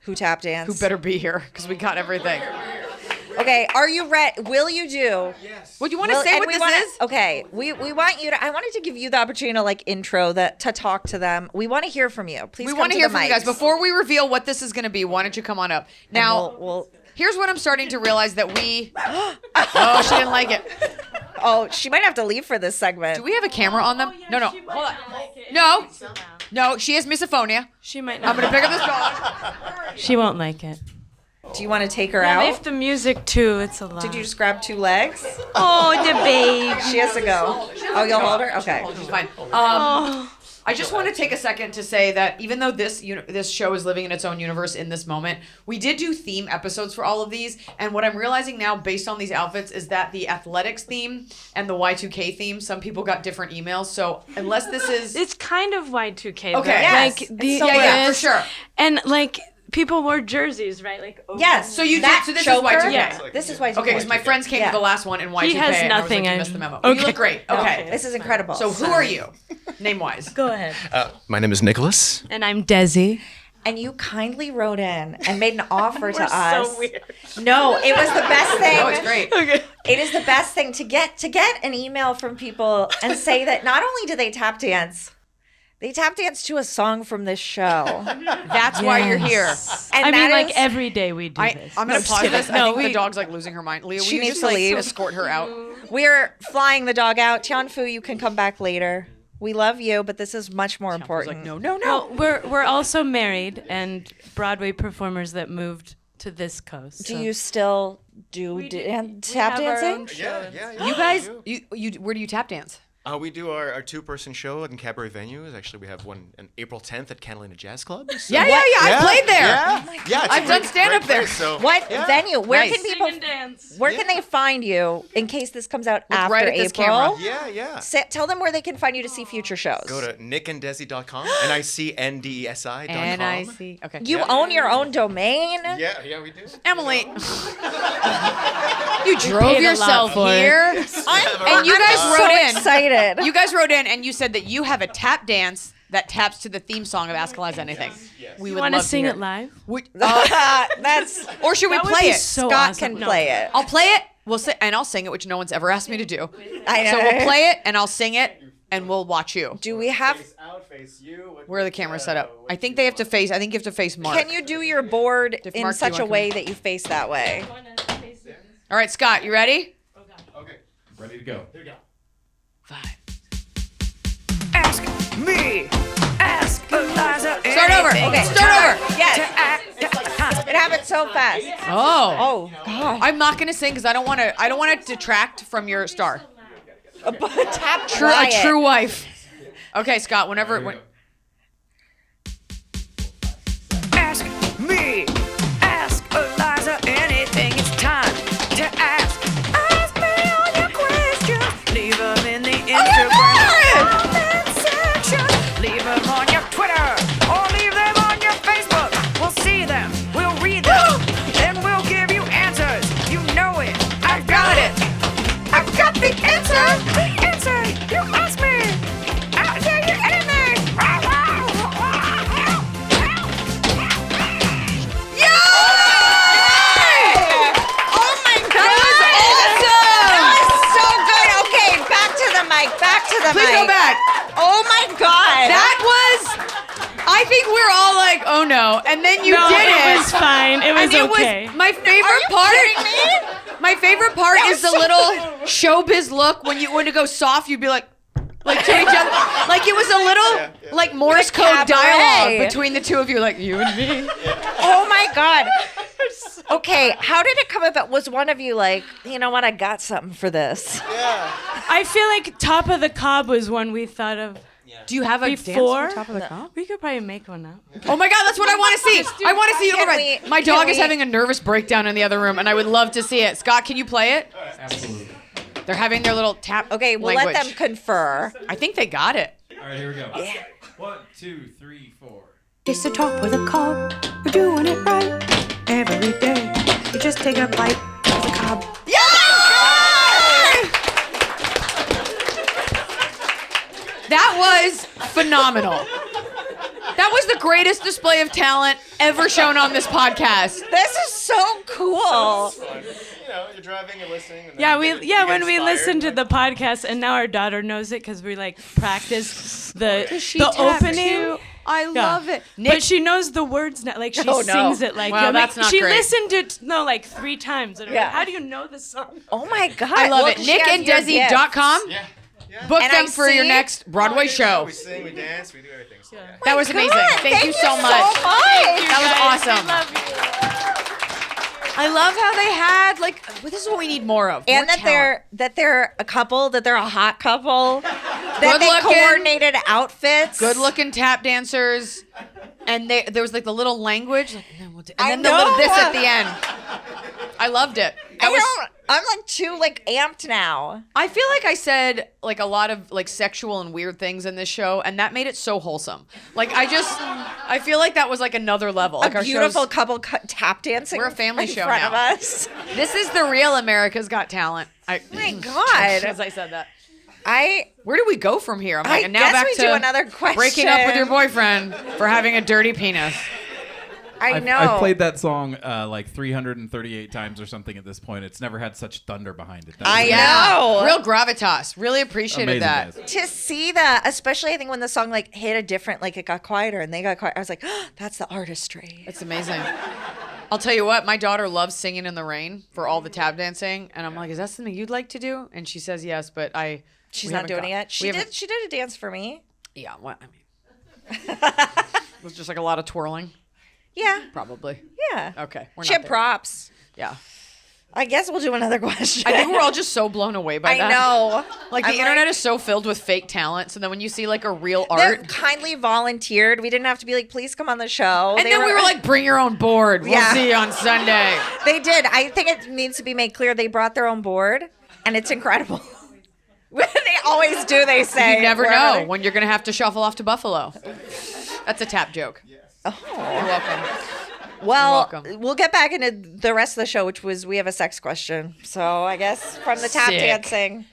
who tap dance. Who better be here because we got everything. Okay, are you ready? Will you do? Yes. Well, do you want to say what this is? Okay, we want you to. I wanted to give you the opportunity to like intro that to talk to them. We want to hear from you. Please. We want want to hear from mics. you guys before we reveal what this is going to be. Why don't you come on up now? We'll here's what I'm starting to realize that we. Oh, she didn't like it. Oh, she might have to leave for this segment. Do we have a camera on them? No. Hold on. No. She has misophonia. She might not. I'm gonna pick up this dog. She won't like it. Do you want to take her Well, out? if the music too, it's a lot. Did you just grab two legs? Oh, the babe. She has to go. Oh, you'll hold her? Okay. She's fine. I just want to take a second to say that even though this show is living in its own universe in this moment, we did do theme episodes for all of these. And what I'm realizing now, based on these outfits, is that the athletics theme and the Y2K theme, some people got different emails. So unless this is... It's kind of Y2K. Okay. Yes. Like, Yeah, for sure. And like... People wore jerseys, right? Like Yes. So you that did. So this choker? is Y2K. Yeah. This is Y2K. Okay, because my friends came to the last one in Y2K. He has and I was nothing. like, you missed the memo. Okay. You look great. Okay. This is incredible. So who are you, name-wise? Go ahead. My name is Nicholas. And I'm Desi. And you kindly wrote in and made an offer to us. So weird. No, it was the best thing. Oh, it's great. Okay. It is the best thing to get an email from people and say that not only do they tap dance, they tap dance to a song from this show. That's why you're here. And I mean, that like is- every day we do this. I'm going to pause this. I No, think we- the dog's like losing her mind. Leah, will She you needs just to like leave. escort her out? We're flying the dog out. Tianfu, you can come back later. We love you, but this is much more important. Like, no. Well, we're also married and Broadway performers that moved to this coast. Do you still do tap have our dancing? own show. Yeah. You guys, we do. you where do you tap dance? We do our two-person show in cabaret venues. Actually, we have one on April 10th at Catalina Jazz Club. So- Yeah. I played there. Yeah, it's a I've done great stand-up place, there. So, What yeah. venue? Where Nice. can people? Sing and dance. Where can they find you in case this comes out after right at this April? camera. Yeah. Tell them where they can find you to see future shows. Go to nickanddesi.com, NICNDESI.com. NIC. Okay. You own your own domain. Yeah, we do. Emily, you drove paid a lot yourself for it. here, and you guys so wrote in. excited. You guys wrote in and you said that you have a tap dance that taps to the theme song of Ask Iliza Anything. Yes. We You would want love to sing hear it live? That's Or should we That would play be it? so Scott awesome. can No. play it. I'll play it. We'll sit and I'll sing it, which no one's ever asked me to do. I know. So we'll play it and I'll sing it and we'll watch you. Do we have? Face out, face you. Where are the cameras set up? I think they have to face. I think you have to face Mark. Can you do your board If in Mark, do such you a wanna way come? that you face that way? All right, Scott, you ready? Okay. Ready to go. Here we go. 5. Ask me. Ask Iliza Start over. anything. Okay. Start over. Yes. It happened so fast. Oh. Oh God. I'm not gonna sing because I don't want to. I don't want to detract from your star. Tap A quiet. true wife. Okay, Scott. Whenever. Here we go. Ask me. Ask Iliza anything. It's time to ask. Ask me all your questions. Leave them in the Instagram comment section. Leave them on your Twitter or leave them on your Facebook. We'll see them. We'll read them. Then we'll give you answers. You know it. I've got it. I've got the answer. The answer. You ask me. I'll tell you anything. Oh my God. That was so good. Okay, back to the mic. Back to the Please mic. go back. Oh my God. That was. I think we're all like, oh no, and then you No, did it was fine. It was And it okay. was my favorite part. My favorite part is the little showbiz look when you want to go soft. You'd be like to each other, like it was a little like Morse code cabaret. dialogue between the two of you, like you and me. Oh my God. Okay, how did it come about? Was one of you like, you know what? I got something for this. I feel like Top of the Cob was one we thought of Do you have a before. dance for Top of the Comp? We could probably make one up. Oh my God, that's what I want to see. I want to see you. Can Right. we- My can dog is we- having a nervous breakdown in the other room, and I would love to see it. Scott, can you play it? Absolutely. They're having their little tap. Okay, we'll language. let them confer. I think they got it. All right, here we go. 1, 2, 3, 4. It's the top with a cob. We're doing it right every day. You just take a bite of the cob. That was phenomenal. That was the greatest display of talent ever shown on this podcast. This is so cool. You know, you're driving, you're listening. And Yeah, then you get when we inspired. listened to the podcast, and now our daughter knows it because we like practice the tap opening. too? I Yeah. love it. But she knows the words now. Like she Oh, no. sings it like Well, I'm that's like, not she great. listened to it like 3 times. And I'm Yeah. like, how do you know this song? Oh my God. I love Well, it. she has your NickandDesi.com. Yeah. Book And them I for your see- next Broadway show. We sing, we dance, we do everything. So, yeah. That was gift. amazing. God, Thank you so much. much. That was awesome. We love you. I love how they had like this is what we need more of. And more that they're a couple, that they're a hot couple, that Good they looking. coordinated outfits. good looking tap dancers, and there was like the little language, like, and then, I the little know. this at the end. I loved it. I'm like too like amped now. I feel like I said like a lot of like sexual and weird things in this show, and that made it so wholesome. Like I feel like that was like another level. Like A our beautiful show's- couple tap dancing. We're a family in show front now. of us. This is the real America's Got Talent. Oh my God. As I said that. I Where do we go from here? I'm like, I and now guess back we to do another question. breaking up with your boyfriend for having a dirty penis. I know. I've played that song like 338 times or something at this point. It's never had such thunder behind it. That was I amazing. know. Real gravitas. Really appreciated Amazing, that. guys. To see that, especially I think when the song like hit a different, like it got quieter and they got quiet, I was like, oh, that's the artistry. It's amazing. I'll tell you what, my daughter loves singing in the rain for all the tap dancing, and I'm like, is that something you'd like to do? And she says yes, but She's we not haven't doing got- it yet. we She haven't- did a dance for me. Yeah, what I mean, it was just like a lot of twirling, Yeah. probably. Yeah. Okay, we're She not had there. props. Yeah. I guess we'll do another question. I think we're all just so blown away by that. I know. Like the I'm internet is so filled with fake talent. So then when you see like a real They art, kindly volunteered. We didn't have to be like, please come on the show. and then we were like, bring your own board. We'll Yeah. see you on Sunday. They did. I think it needs to be made clear they brought their own board, and it's incredible. They always do, they say. You never wherever know when you're gonna have to shuffle off to Buffalo. That's a tap joke. Oh. You're welcome. Well, You're welcome. we'll get back into the rest of the show, which was we have a sex question. So I guess from the tap Sick. dancing.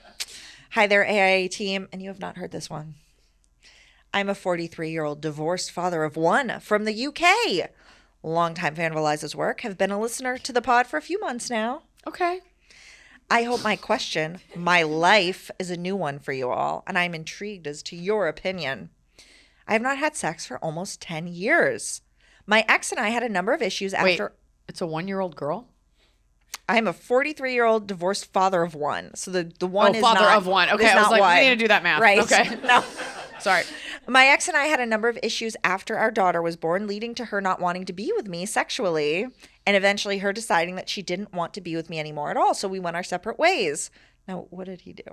Hi there, AIA team, and you have not heard this one. I'm a 43-year-old divorced father of one from the UK. Longtime fan of Iliza's work, have been a listener to the pod for a few months now. Okay. I hope my question, my life, is a new one for you all, and I'm intrigued as to your opinion. I have not had sex for almost 10 years. My ex and I had a number of issues Wait, after. it's a 1-year-old girl? I'm a 43-year-old divorced father of one. So the one is father not, of one. Okay, is I was not like, one. we need to do that math. Right. Okay. No. Sorry. My ex and I had a number of issues after our daughter was born, leading to her not wanting to be with me sexually, and eventually her deciding that she didn't want to be with me anymore at all. So we went our separate ways. Now, what did he do?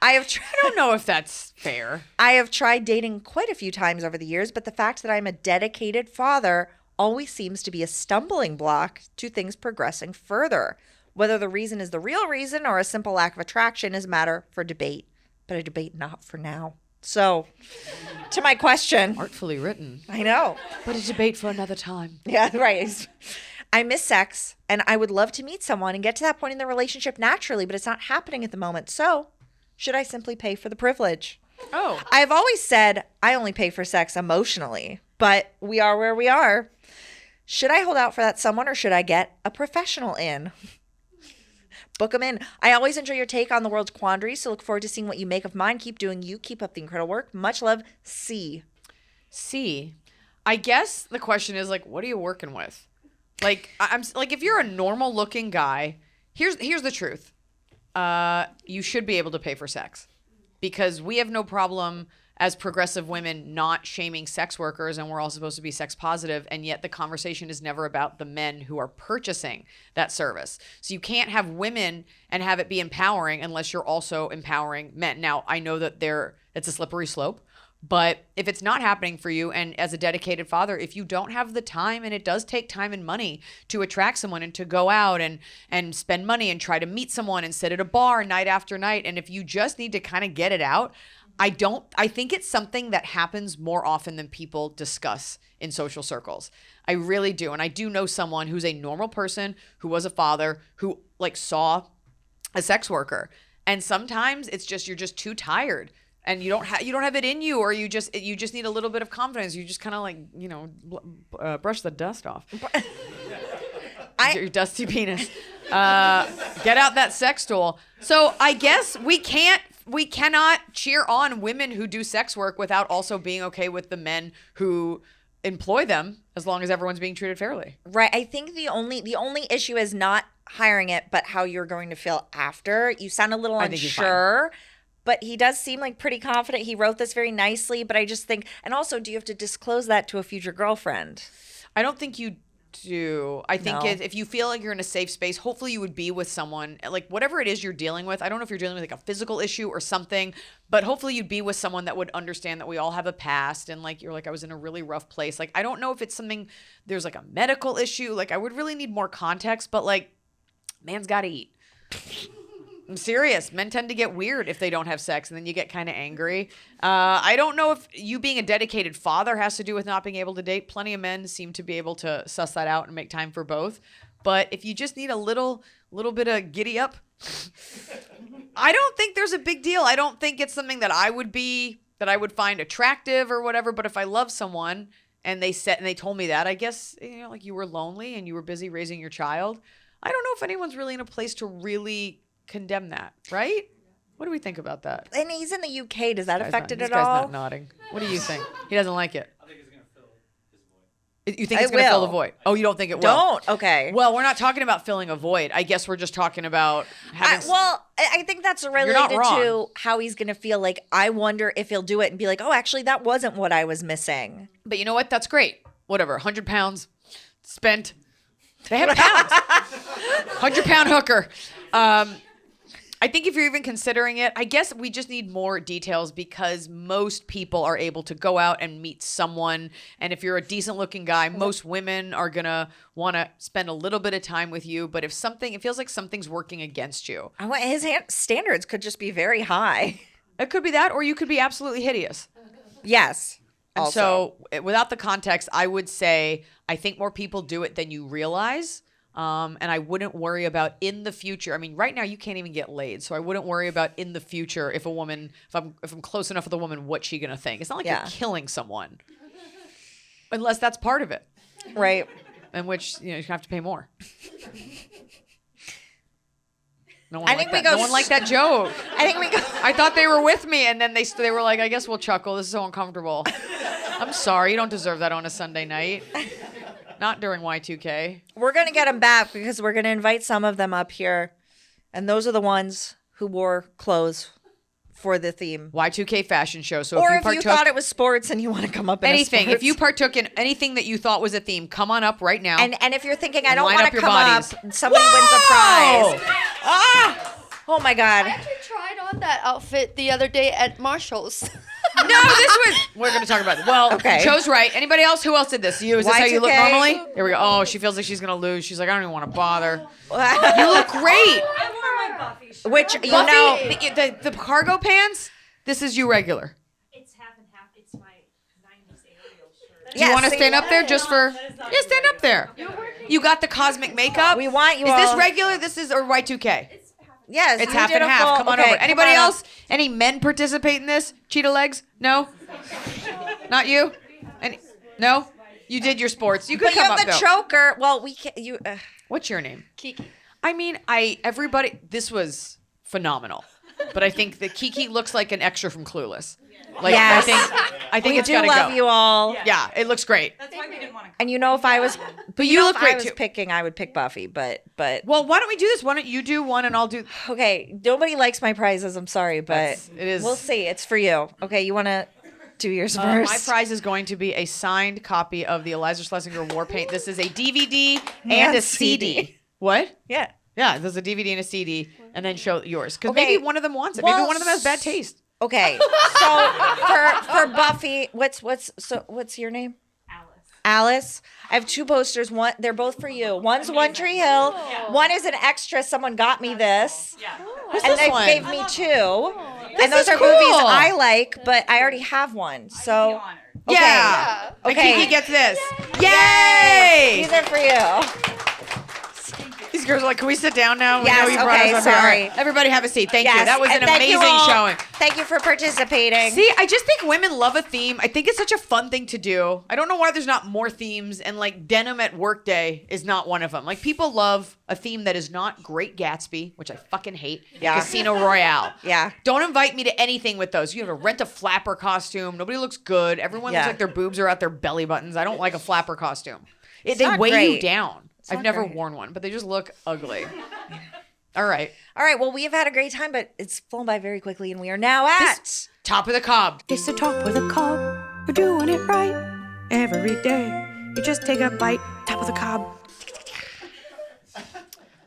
I don't know if that's fair. I have tried dating quite a few times over the years, but the fact that I'm a dedicated father always seems to be a stumbling block to things progressing further. Whether the reason is the real reason or a simple lack of attraction is a matter for debate, but a debate not for now. So, to my question. Artfully written. I know. But a debate for another time. Yeah, right. I miss sex, and I would love to meet someone and get to that point in the relationship naturally, but it's not happening at the moment. So, should I simply pay for the privilege? Oh. I've always said I only pay for sex emotionally, but we are where we are. Should I hold out for that someone, or should I get a professional in? Book them in. I always enjoy your take on the world's quandaries, so look forward to seeing what you make of mine. Keep doing you. Keep up the incredible work. Much love, C. C. I guess the question is like, what are you working with? Like, I'm like, if you're a normal looking guy, here's the truth. You should be able to pay for sex, because we have no problem as progressive women not shaming sex workers, and we're all supposed to be sex positive, and yet the conversation is never about the men who are purchasing that service. So you can't have women and have it be empowering unless you're also empowering men. Now, I know that it's a slippery slope, but if it's not happening for you, and as a dedicated father, if you don't have the time, and it does take time and money to attract someone and to go out and spend money and try to meet someone and sit at a bar night after night, and if you just need to kind of get it out, I think it's something that happens more often than people discuss in social circles. I really do. And I do know someone who's a normal person who was a father who like saw a sex worker. And sometimes it's just, you're just too tired and you don't have it in you, or you just need a little bit of confidence. You just kind of like, brush the dust off. Your dusty penis. Get out that sex tool. So I guess we cannot cheer on women who do sex work without also being okay with the men who employ them, as long as everyone's being treated fairly. Right. I think the only issue is not hiring it, but how you're going to feel after. You sound a little unsure, but he does seem like pretty confident. He wrote this very nicely, but I just think, and also, do you have to disclose that to a future girlfriend? I don't think you do. I think No. if you feel like you're in a safe space, hopefully you would be with someone, like whatever it is you're dealing with. I don't know if you're dealing with like a physical issue or something, but hopefully you'd be with someone that would understand that we all have a past, and like, you're like, I was in a really rough place. Like, I don't know if it's something, there's like a medical issue. Like, I would really need more context, but like, man's got to eat. I'm serious. Men tend to get weird if they don't have sex, and then you get kind of angry. I don't know if you being a dedicated father has to do with not being able to date. Plenty of men seem to be able to suss that out and make time for both. But if you just need a little bit of giddy up, I don't think there's a big deal. I don't think it's something that I would find attractive or whatever. But if I love someone and they told me that, I guess, like, you were lonely and you were busy raising your child, I don't know if anyone's really in a place to really condemn that, right? What do we think about that? And he's in the UK. Does that affect it this at guy's all? not nodding. What do you think? He doesn't like it. I think it's going to fill his void. You think it's going to fill the will. void? Oh, you don't think it will? Don't. Okay. Well, we're not talking about filling a void. I guess we're just talking about having... I think that's related not to wrong. how he's going to feel. Like, I wonder if he'll do it and be like, oh, actually, that wasn't what I was missing. But you know what? That's great. Whatever. 100 pounds spent They have pounds. 100-pound hooker. I think if you're even considering it, I guess we just need more details because most people are able to go out and meet someone. And if you're a decent looking guy, most women are going to want to spend a little bit of time with you. But if it feels like something's working against you. His standards could just be very high. It could be that, or you could be absolutely hideous. Yes. And also. so without the context, I would say I think more people do it than you realize. And I wouldn't worry about in the future. I mean, right now you can't even get laid, so I wouldn't worry about in the future if I'm close enough with a woman, what's she gonna think? It's not like you're killing someone, unless that's part of it, right? In which you have to pay more. No one liked that joke. I thought they were with me, and then they were like, I guess we'll chuckle. This is so uncomfortable. I'm sorry, you don't deserve that on a Sunday night. Not during Y2K. We're going to get them back because we're going to invite some of them up here. And those are the ones who wore clothes for the theme. Y2K Fashion Show. So if you thought it was sports and you want to come up in anything, if you partook in anything that you thought was a theme, come on up right now. And if you're thinking, I don't want to come bodies. up, somebody wins a prize. Oh my God. I actually tried on that outfit the other day at Marshall's. We're going to talk about it. Well, Joe's right. Anybody else? Who else did this? You? Is this how you look normally? Here we go. Oh, she feels like she's going to lose. She's like, I don't even want to bother. You look great. I wore my Buffy shirt. Which, the cargo pants, this is you regular. It's half and half. It's my 90s Ariel shirt. Do you want to stand up there just for... Yeah, stand up there. You got the cosmic makeup. We want you Is all... this regular? This is or Y2K? Yes, it's half and half. Come on over. Anybody else? Any men participate in this? Cheetah legs? No? Not you? No? You did your sports. You could come up, though. But you have the choker. Well, we can't... You. What's your name? Kiki. I mean, everybody... This was phenomenal. But I think that Kiki looks like an extra from Clueless. Like, yes. I think it's gotta go. We do love you all. Yeah, it looks great. That's why we didn't want to. And if I was... But you look great, too. If I was picking, I would pick Buffy, but... Well, why don't we do this? Why don't you do one and I'll do... Okay, nobody likes my prizes. I'm sorry, but it is... We'll see. It's for you. Okay, you want to do yours first? My prize is going to be a signed copy of the Iliza Shlesinger War Paint. This is a DVD and a CD. What? Yeah. Yeah, there's a DVD and a CD, and then show yours. Because maybe one of them wants it. Maybe one of them has bad taste. Okay, so for Buffy, what's your name? Alice. I have two posters. One, they're both for you. One's One Tree Hill. One is an extra. Someone got me this. And they gave me two. And those are movies I like, but I already have one. So yeah. Okay. And Kiki gets this. Yay! These are for you. These girls are like, can we sit down now? Yes, we know you brought us up sorry. Here. Everybody have a seat. Thank you. That was an amazing showing. Thank you for participating. See, I just think women love a theme. I think it's such a fun thing to do. I don't know why there's not more themes, and like denim at work day is not one of them. Like people love a theme that is not Great Gatsby, which I fucking hate. Yeah. Casino Royale. Yeah. Don't invite me to anything with those. You have to rent a flapper costume. Nobody looks good. Everyone looks like their boobs are at their belly buttons. I don't like a flapper costume. They weigh you down. I've never worn one, but they just look ugly. All right. Well, we have had a great time, but it's flown by very quickly, and we are now at Top of the Cob. It's the top of the cob. We're doing it right every day. You just take a bite. Top of the cob.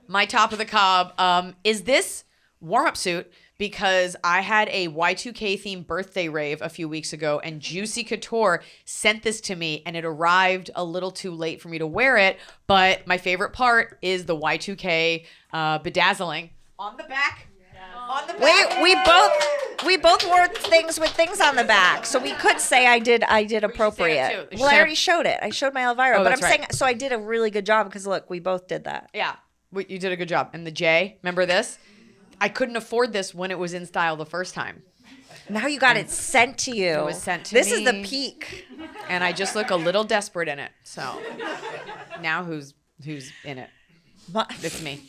My top of the cob is this warm-up suit because I had a Y2K themed birthday rave a few weeks ago, and Juicy Couture sent this to me, and it arrived a little too late for me to wear it. But my favorite part is the Y2K bedazzling on the back. On the back. We both wore things with things on the back, so we could say I did appropriate. Well, I already showed it. I showed my Elvira, but I'm saying so I did a really good job because look, we both did that. Yeah, you did a good job. And the J, remember this? I couldn't afford this when it was in style the first time. Now you got it sent to you. It was sent to me. This is the peak. And I just look a little desperate in it. So now who's in it? It's me.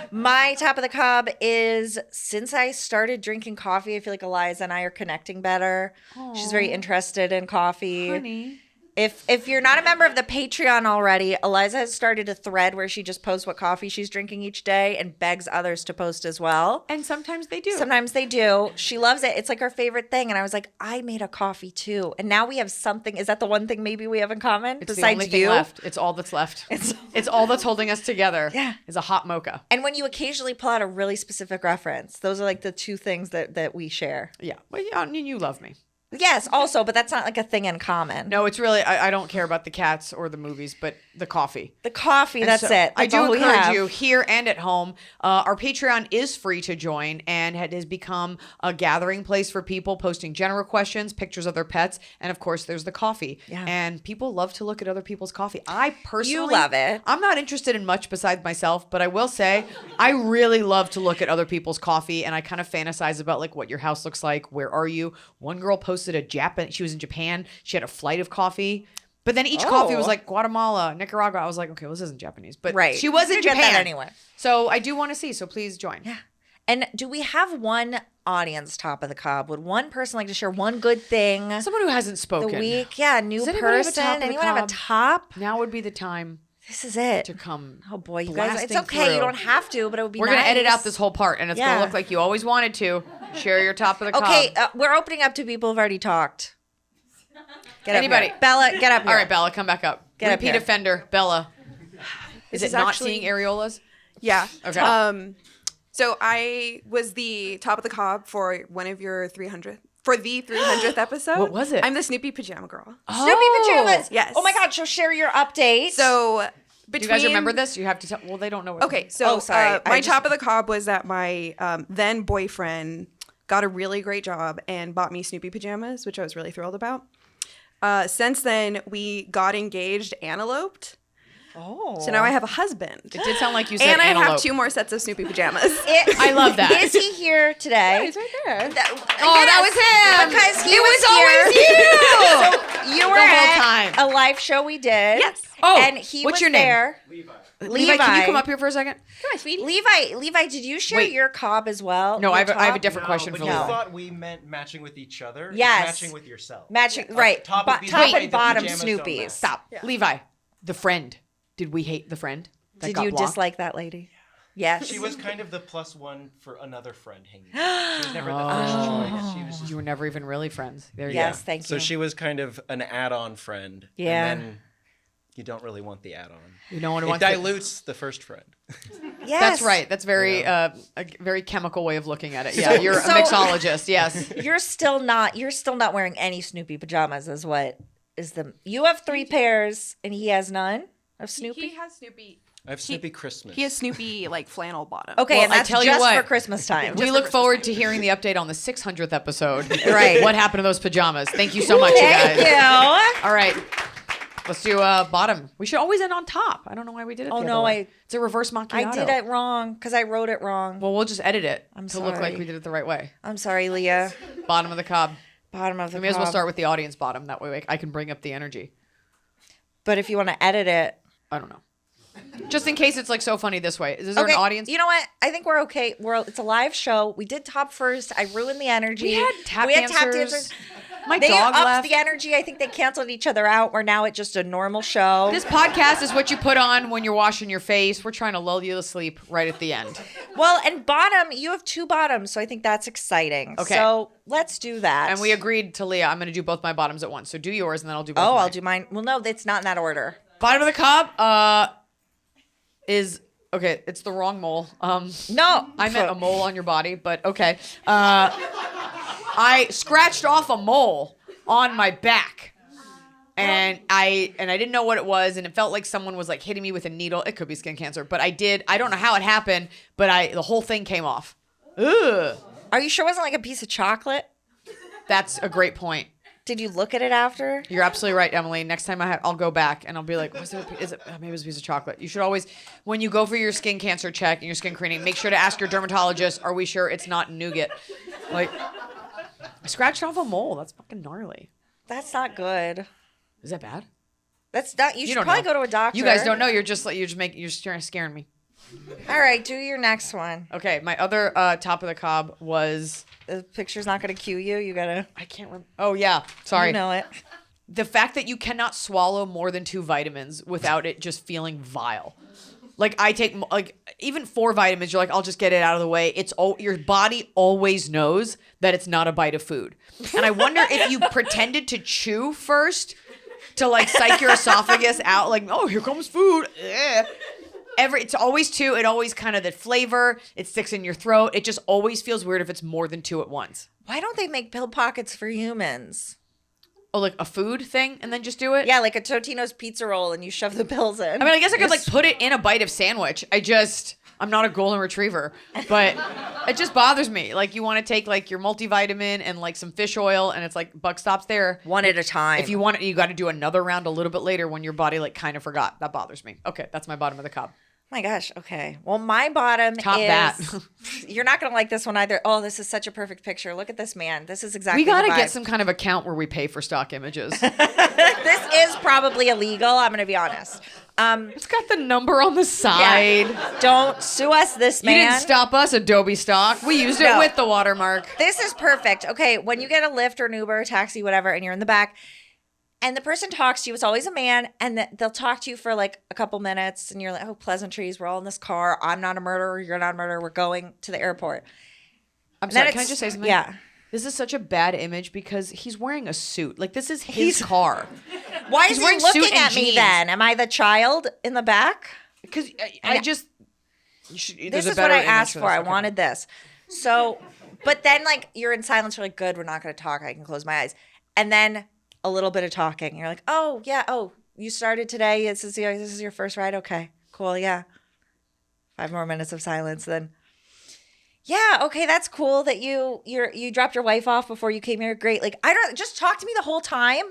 My top of the cob is since I started drinking coffee, I feel like Iliza and I are connecting better. Aww. She's very interested in coffee. Honey. If you're not a member of the Patreon already, Iliza has started a thread where she just posts what coffee she's drinking each day and begs others to post as well. And sometimes they do. Sometimes they do. She loves it. It's like her favorite thing. And I was like, I made a coffee too. And now we have something. Is that the one thing maybe we have in common It's the besides only thing you? left. It's all that's left. It's all that's holding us together. Yeah. Is a hot mocha. And when you occasionally pull out a really specific reference, those are like the two things that we share. Yeah. Well, yeah, I mean, you love me. Yes, also, but that's not like a thing in common. No, it's really, I don't care about the cats or the movies, but the coffee. The coffee, And that's so it. That's I do all we encourage have. you here and at home. Our Patreon is free to join and has become a gathering place for people posting general questions, pictures of their pets, and of course, there's the coffee. Yeah. And people love to look at other people's coffee. I personally, love it. I'm not interested in much besides myself, but I will say I really love to look at other people's coffee, and I kind of fantasize about like what your house looks like. Where are you? One girl posted a Japanese. She was in Japan. She had a flight of coffee. But then each coffee was like Guatemala, Nicaragua. I was like, okay, well, this isn't Japanese. But Right. she was in You get Japan that anyway. So I do want to see. So please join. Yeah. And do we have one audience top of the cob? Would one person like to share one good thing Someone who hasn't the spoken. week? Yeah, new Does anybody have a person. top of the Anyone have a cob? top? Now would be the time This is it. to come. Oh boy, you guys, it's blasting okay. through. You don't have to, but it would be We're going to edit nice. out this whole part, and it's going Yeah. to look like you always wanted to. Share your top of the cob. Okay, we're opening up to people who've already talked. Get Anybody? up here. Bella, get up here. All right, Bella, come back up. Get up Repeat here. offender, Bella. Is This it is not actually- seeing areolas? Yeah. Okay. So I was the top of the cob for one of your 300th. For the 300th episode. What was it? I'm the Snoopy Pajama Girl. Snoopy Pajamas. Yes. Oh my God, so share your update. So Do between... you guys remember this? You have to tell. Well, they don't know. What Okay, so sorry. my I just- top of the cob was that my then boyfriend got a really great job and bought me Snoopy Pajamas, which I was really thrilled about. Since then, we got engaged and eloped. Oh. So now I have a husband. It did sound like you said And I antelope. have 2 more sets of Snoopy Pajamas. I love that. Is he here today? He's right there. that was him. Because he It was was here. always you. So you were The whole at time. a live show we did. Yes. Oh, and he what's was your name? there. Levi, can you come up here for a second? Come on, sweetie. Levi, did you share Wait. your cob as well? No, Your I have a top? different question but for you Levi. thought we meant matching with each other. It's Yes. matching with yourself. Matching, right. top Bo- would be top the way and the bottom pajamas don't Snoopy's. match. Stop. Levi, the friend. Did we hate the friend? that Did got you blocked? dislike that lady? Yes. She was kind of the +1 for another friend hanging out. She was never the first choice. She was just You were never even really friends. There you Yes, go. thank you. So she was kind of an add-on friend. Yeah. And then you don't really want the add-on. You know what It wants to- dilutes the first friend. Yes. That's right. That's very a very chemical way of looking at it. Yeah, you're so- a mixologist. Yes. You're still not wearing any Snoopy pajamas is what is the you have 3 pairs and he has none of Snoopy? He has Snoopy. I have Snoopy Christmas. He has Snoopy like flannel bottom. Okay, Well, and I that's tell you just what, for Christmas time. We look forward to hearing the update on the 600th episode. Right. What happened to those pajamas? Thank you so much, you Thank guys. you. All right. Let's do bottom. We should always end on top. I don't know why we did it. Oh, the no, other way. It's a reverse macchiato. I did it wrong because I wrote it wrong. Well, we'll just edit it I'm to look like sorry. we did it the right way. I'm sorry, Leah. Bottom of the cob. Bottom of the We may as well cob. start with the audience bottom. That way I can bring up the energy. But if you want to edit it, I don't know. Just in case it's like so funny this way. Is there okay. an audience? You know what? I think we're okay. It's a live show. We did top first. I ruined the energy. We had tap dancers. My They dog upped left. the energy. I think they canceled each other out. We're now at just a normal show. This podcast is what you put on when you're washing your face. We're trying to lull you to sleep right at the end. Well, and bottom, you have 2 bottoms, so I think that's exciting. Okay. So let's do that. And we agreed to Leah, I'm going to do both my bottoms at once. So do yours and then I'll do both Oh, of I'll mine. do mine. Well, no, it's not in that order. Bottom of the cob is, okay, it's the wrong mole. No. I meant a mole on your body, but okay. I scratched off a mole on my back. And I didn't know what it was, and it felt like someone was like hitting me with a needle. It could be skin cancer, but I don't know how it happened, but the whole thing came off. Ugh. Are you sure it wasn't like a piece of chocolate? That's a great point. Did you look at it after? You're absolutely right, Emily. Next time I'll go back and I'll be like, maybe it was a piece of chocolate. You should always, when you go for your skin cancer check and your skin screening, make sure to ask your dermatologist, are we sure it's not nougat? Like, I scratched off a mole. That's fucking gnarly. That's not good. Is that bad? That's not. You should don't probably know. go to a doctor. You guys don't know. You're just scaring me. All right, do your next one. Okay, my other top of the cob was, The picture's not going to cue you. You got to. I can't remember. Oh yeah, sorry. You know it. the fact that you cannot swallow more than 2 vitamins without it just feeling vile. Like I take like even 4 vitamins, you're like, I'll just get it out of the way. Your body always knows that it's not a bite of food. And I wonder if you pretended to chew first to like psych your esophagus out, like, oh, here comes food. It's always 2. It always kind of the flavor, it sticks in your throat. It just always feels weird if it's more than 2 at once. Why don't they make pill pockets for humans? Oh, like a food thing and then just do it? Yeah, like a Totino's pizza roll and you shove the pills in. I mean, I guess I could like put it in a bite of sandwich. I'm not a golden retriever, but it just bothers me. Like you want to take like your multivitamin and like some fish oil and it's like buck stops there. One at a time. If you want it, you got to do another round a little bit later when your body like kind of forgot. That bothers me. Okay, that's my bottom of the cob. My gosh. Okay. Well, my bottom Top is... that. You're not going to like this one either. Oh, this is such a perfect picture. Look at this man. This is exactly We got to the vibe. get some kind of account where we pay for stock images. This is probably illegal. I'm going to be honest. It's got the number on the side. Yeah. Don't sue us, this man. You didn't stop us, Adobe stock. We used it No. with the watermark. This is perfect. Okay, when you get a Lyft or an Uber, a taxi, whatever, and you're in the back, and the person talks to you, it's always a man, and they'll talk to you for like a couple minutes, and you're like, oh, pleasantries, we're all in this car. I'm not a murderer. You're not a murderer. We're going to the airport. I'm sorry, can I just say something? Yeah. This is such a bad image because he's wearing a suit. Like, this is his car. Why He's is he wearing suit looking and at me jeans. then? Am I the child in the back? Because This is what I asked for. I wanted this. So, but then like you're in silence. You're like, good, we're not going to talk. I can close my eyes. And then a little bit of talking. You're like, oh, yeah. Oh, you started today. This is your first ride. Okay, cool. Yeah. 5 more minutes of silence. Then, yeah. Okay. That's cool that you dropped your wife off before you came here. Great. Like, I don't just talk to me the whole time.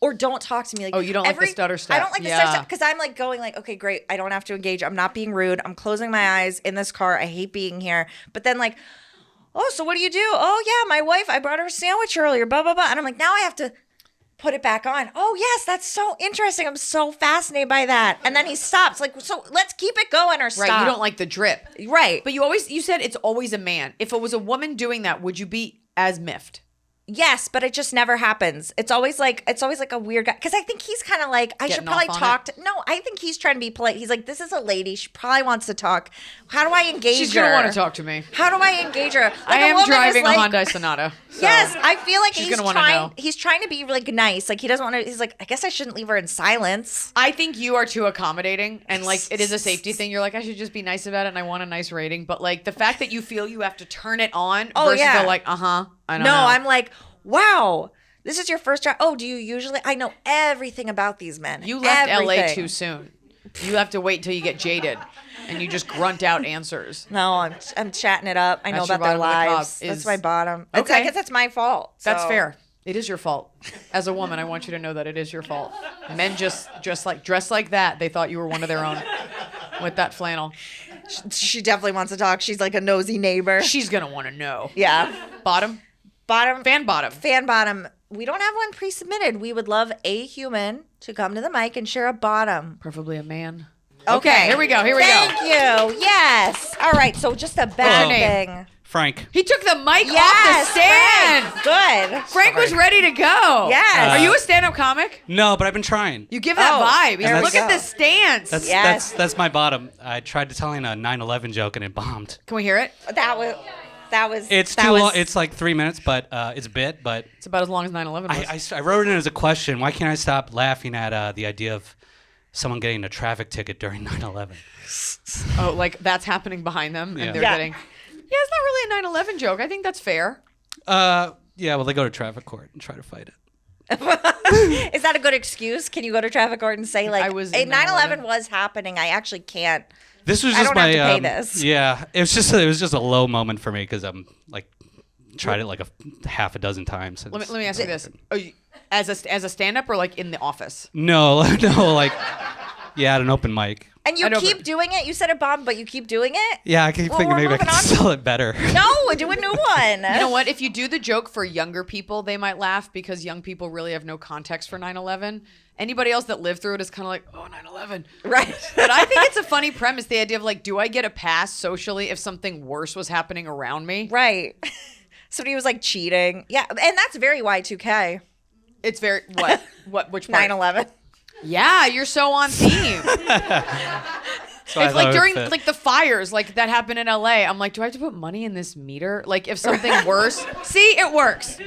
Or don't talk to me. Like, oh, you don't like the stutter step. I don't like the stutter step because I'm like going like, okay, great. I don't have to engage. I'm not being rude. I'm closing my eyes in this car. I hate being here. But then like, oh, so what do you do? Oh yeah, my wife, I brought her a sandwich earlier, blah, blah, blah. And I'm like, now I have to put it back on. Oh yes, that's so interesting. I'm so fascinated by that. And then he stops. Like, so let's keep it going or stop. Right, you don't like the drip. Right. But you said it's always a man. If it was a woman doing that, would you be as miffed? Yes, but it just never happens. It's always like a weird guy. Because I think he's kind of like, I should Getting probably off on talk to. No, I think he's trying to be polite. He's like, this is a lady. She probably wants to talk. How do I engage her? She's going to want to talk to me. How do I engage her? Like I a am woman driving is like, a Hyundai Sonata. So yes, I feel like she's he's gonna wanna know. trying to be like nice. Like he doesn't want to. He's like, I guess I shouldn't leave her in silence. I think you are too accommodating, and like it is a safety thing. You're like, I should just be nice about it, and I want a nice rating. But like the fact that you feel you have to turn it on versus the like, I don't know. I'm like, wow, this is your first job. Oh, do you usually? I know everything about these men. You left LA Everything. too soon. You have to wait until you get jaded, and you just grunt out answers. No, I'm chatting it up. I know That's your about their bottom of the cob lives. That's is- my bottom. Okay. I guess that's my fault. That's so. fair. It is your fault. As a woman, I want you to know that it is your fault. Men just like dress like that. They thought you were one of their own with that flannel. She definitely wants to talk. She's like a nosy neighbor. She's gonna want to know. Yeah. Bottom. Fan bottom. Fan bottom. We don't have one pre-submitted. We would love a human to come to the mic and share a bottom. Preferably a man. Okay. Here we go. Thank you. Yes. All right. So just a bad thing. Frank. He took the mic Yes, off the stand. Frank. Good. Frank was ready to go. Yes. Are you a stand-up comic? No, but I've been trying. You give that vibe. there we Look at go. the stance. That's my bottom. I tried to telling a 9/11 joke and it bombed. Can we hear it? That was. It's that too was, long. It's like 3 minutes, but it's a bit. But It's about as long as 9/11 was. I wrote it in as a question. Why can't I stop laughing at the idea of someone getting a traffic ticket during 9/11? Oh, like that's happening behind them, Yeah. and they're Yeah. getting. Yeah, it's not really a 9/11 joke. I think that's fair. Yeah. Well, they go to traffic court and try to fight it. Is that a good excuse? Can you go to traffic court and say like, I was "Hey, in 9/11 was happening. I actually can't." This was I just don't my. have to pay this. Yeah, it was just a low moment for me because I'm like tried it like a half a dozen times. Let me ask you this: as a stand-up or like in the office? No, like at an open mic. And you keep doing it. You said it bombed, but you keep doing it. Yeah, I keep thinking we're maybe I moving can on. sell it better. No, do a new one. You know what? If you do the joke for younger people, they might laugh because young people really have no context for 9/11. Anybody else that lived through it is kind of like, oh, 9/11. Right. But I think it's a funny premise, the idea of like, do I get a pass socially if something worse was happening around me? Right. Somebody was like cheating. Yeah, and that's very Y2K. It's very which part? 9/11. Yeah, you're so on theme. So I It's thought like it during would fit. like the fires like that happened in LA. I'm like, do I have to put money in this meter? Like if something worse. See, it works.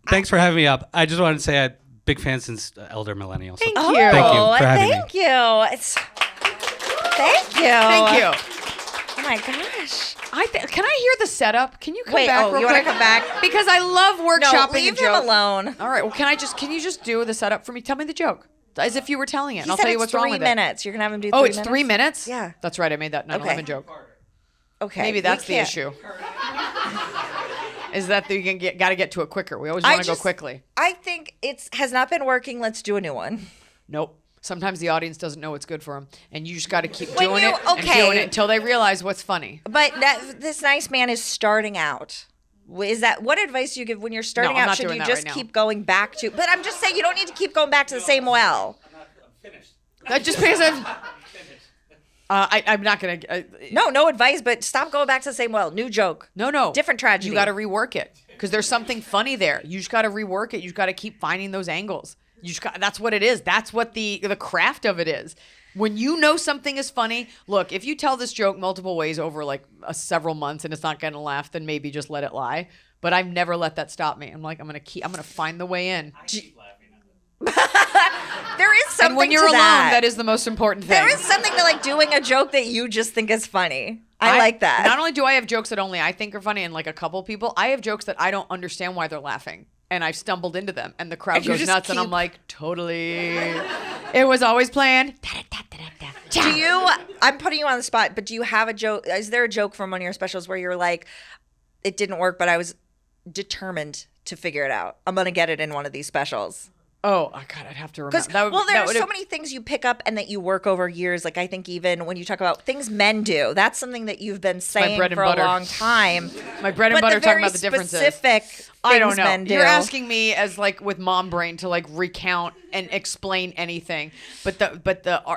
Thanks for having me up. I just wanted to say I'm big fan since Elder Millennial. So Thank you. Thank you for having me. Thank you. Thank you. Thank you. Oh my gosh. Can I hear the setup? Can you come Wait, back? oh, real you want to quick? come back? Because I love No, workshopping leave a him joke. alone. All right. Well, can you just do the setup for me? Tell me the joke. As if you were telling it. And He I'll said tell you it's what's wrong 3 with minutes. You're going to have him do it. 3 Oh, minutes? it's 3 minutes? Yeah. That's right. I made that 9/11 Okay. joke. Okay. Maybe we that's the can't- issue. Is that you got to get to it quicker. We always want to go quickly. I think has not been working. Let's do a new one. Nope. Sometimes the audience doesn't know what's good for them, and you just got to keep When doing you- it and okay. doing it until they realize what's funny. But this nice man is starting out. Is that what advice do you give when you're starting I'm out? not Should doing you that just right now. keep going back to? But I'm just saying you don't need to keep going back to the same well. That just because I'm not gonna. No advice. But stop going back to the same well. New joke. No. Different tragedy. You got to rework it because there's something funny there. You just got to rework it. You just got to keep finding those angles. That's what it is. That's what the craft of it is. When you know something is funny, look, if you tell this joke multiple ways over like several months and it's not going to laugh, then maybe just let it lie. But I've never let that stop me. I'm like, I'm going to find the way in. There is something And when you're to alone, that. that is the most important thing. There is something to like doing a joke that you just think is funny. I like that. Not only do I have jokes that only I think are funny and like a couple people, I have jokes that I don't understand why they're laughing. And I've stumbled into them and the crowd And you goes just nuts and I'm keep- like, totally. It was always planned. Do you? I'm putting you on the spot, but do you have a joke? Is there a joke from one of your specials where you're like, it didn't work, but I was determined to figure it out. I'm gonna get it in one of these specials. Oh, God, I'd have to remember. Because there are so many things you pick up and that you work over years. Like I think even when you talk about things men do, that's something that you've been saying bread and for butter. a long time. My bread and But butter the talking very about the differences. specific I don't things know. men do. You're asking me as like with mom brain to like recount and explain anything. But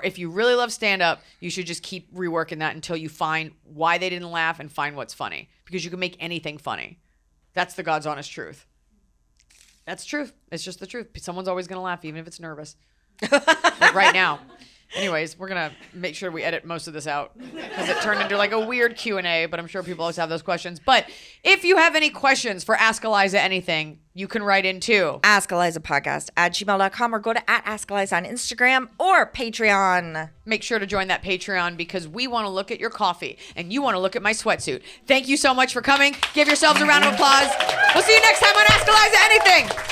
if you really love stand up, you should just keep reworking that until you find why they didn't laugh and find what's funny. Because you can make anything funny. That's the God's honest truth. That's truth. It's just the truth. Someone's always going to laugh, even if it's nervous. Like right now. Anyways, we're going to make sure we edit most of this out because it turned into like a weird Q&A, but I'm sure people always have those questions. But if you have any questions for Ask Iliza Anything, you can write into Ask Iliza Podcast at gmail.com or go to @AskEliza on Instagram or Patreon. Make sure to join that Patreon because we want to look at your coffee and you want to look at my sweatsuit. Thank you so much for coming. Give yourselves a round of applause. We'll see you next time on Ask Iliza Anything.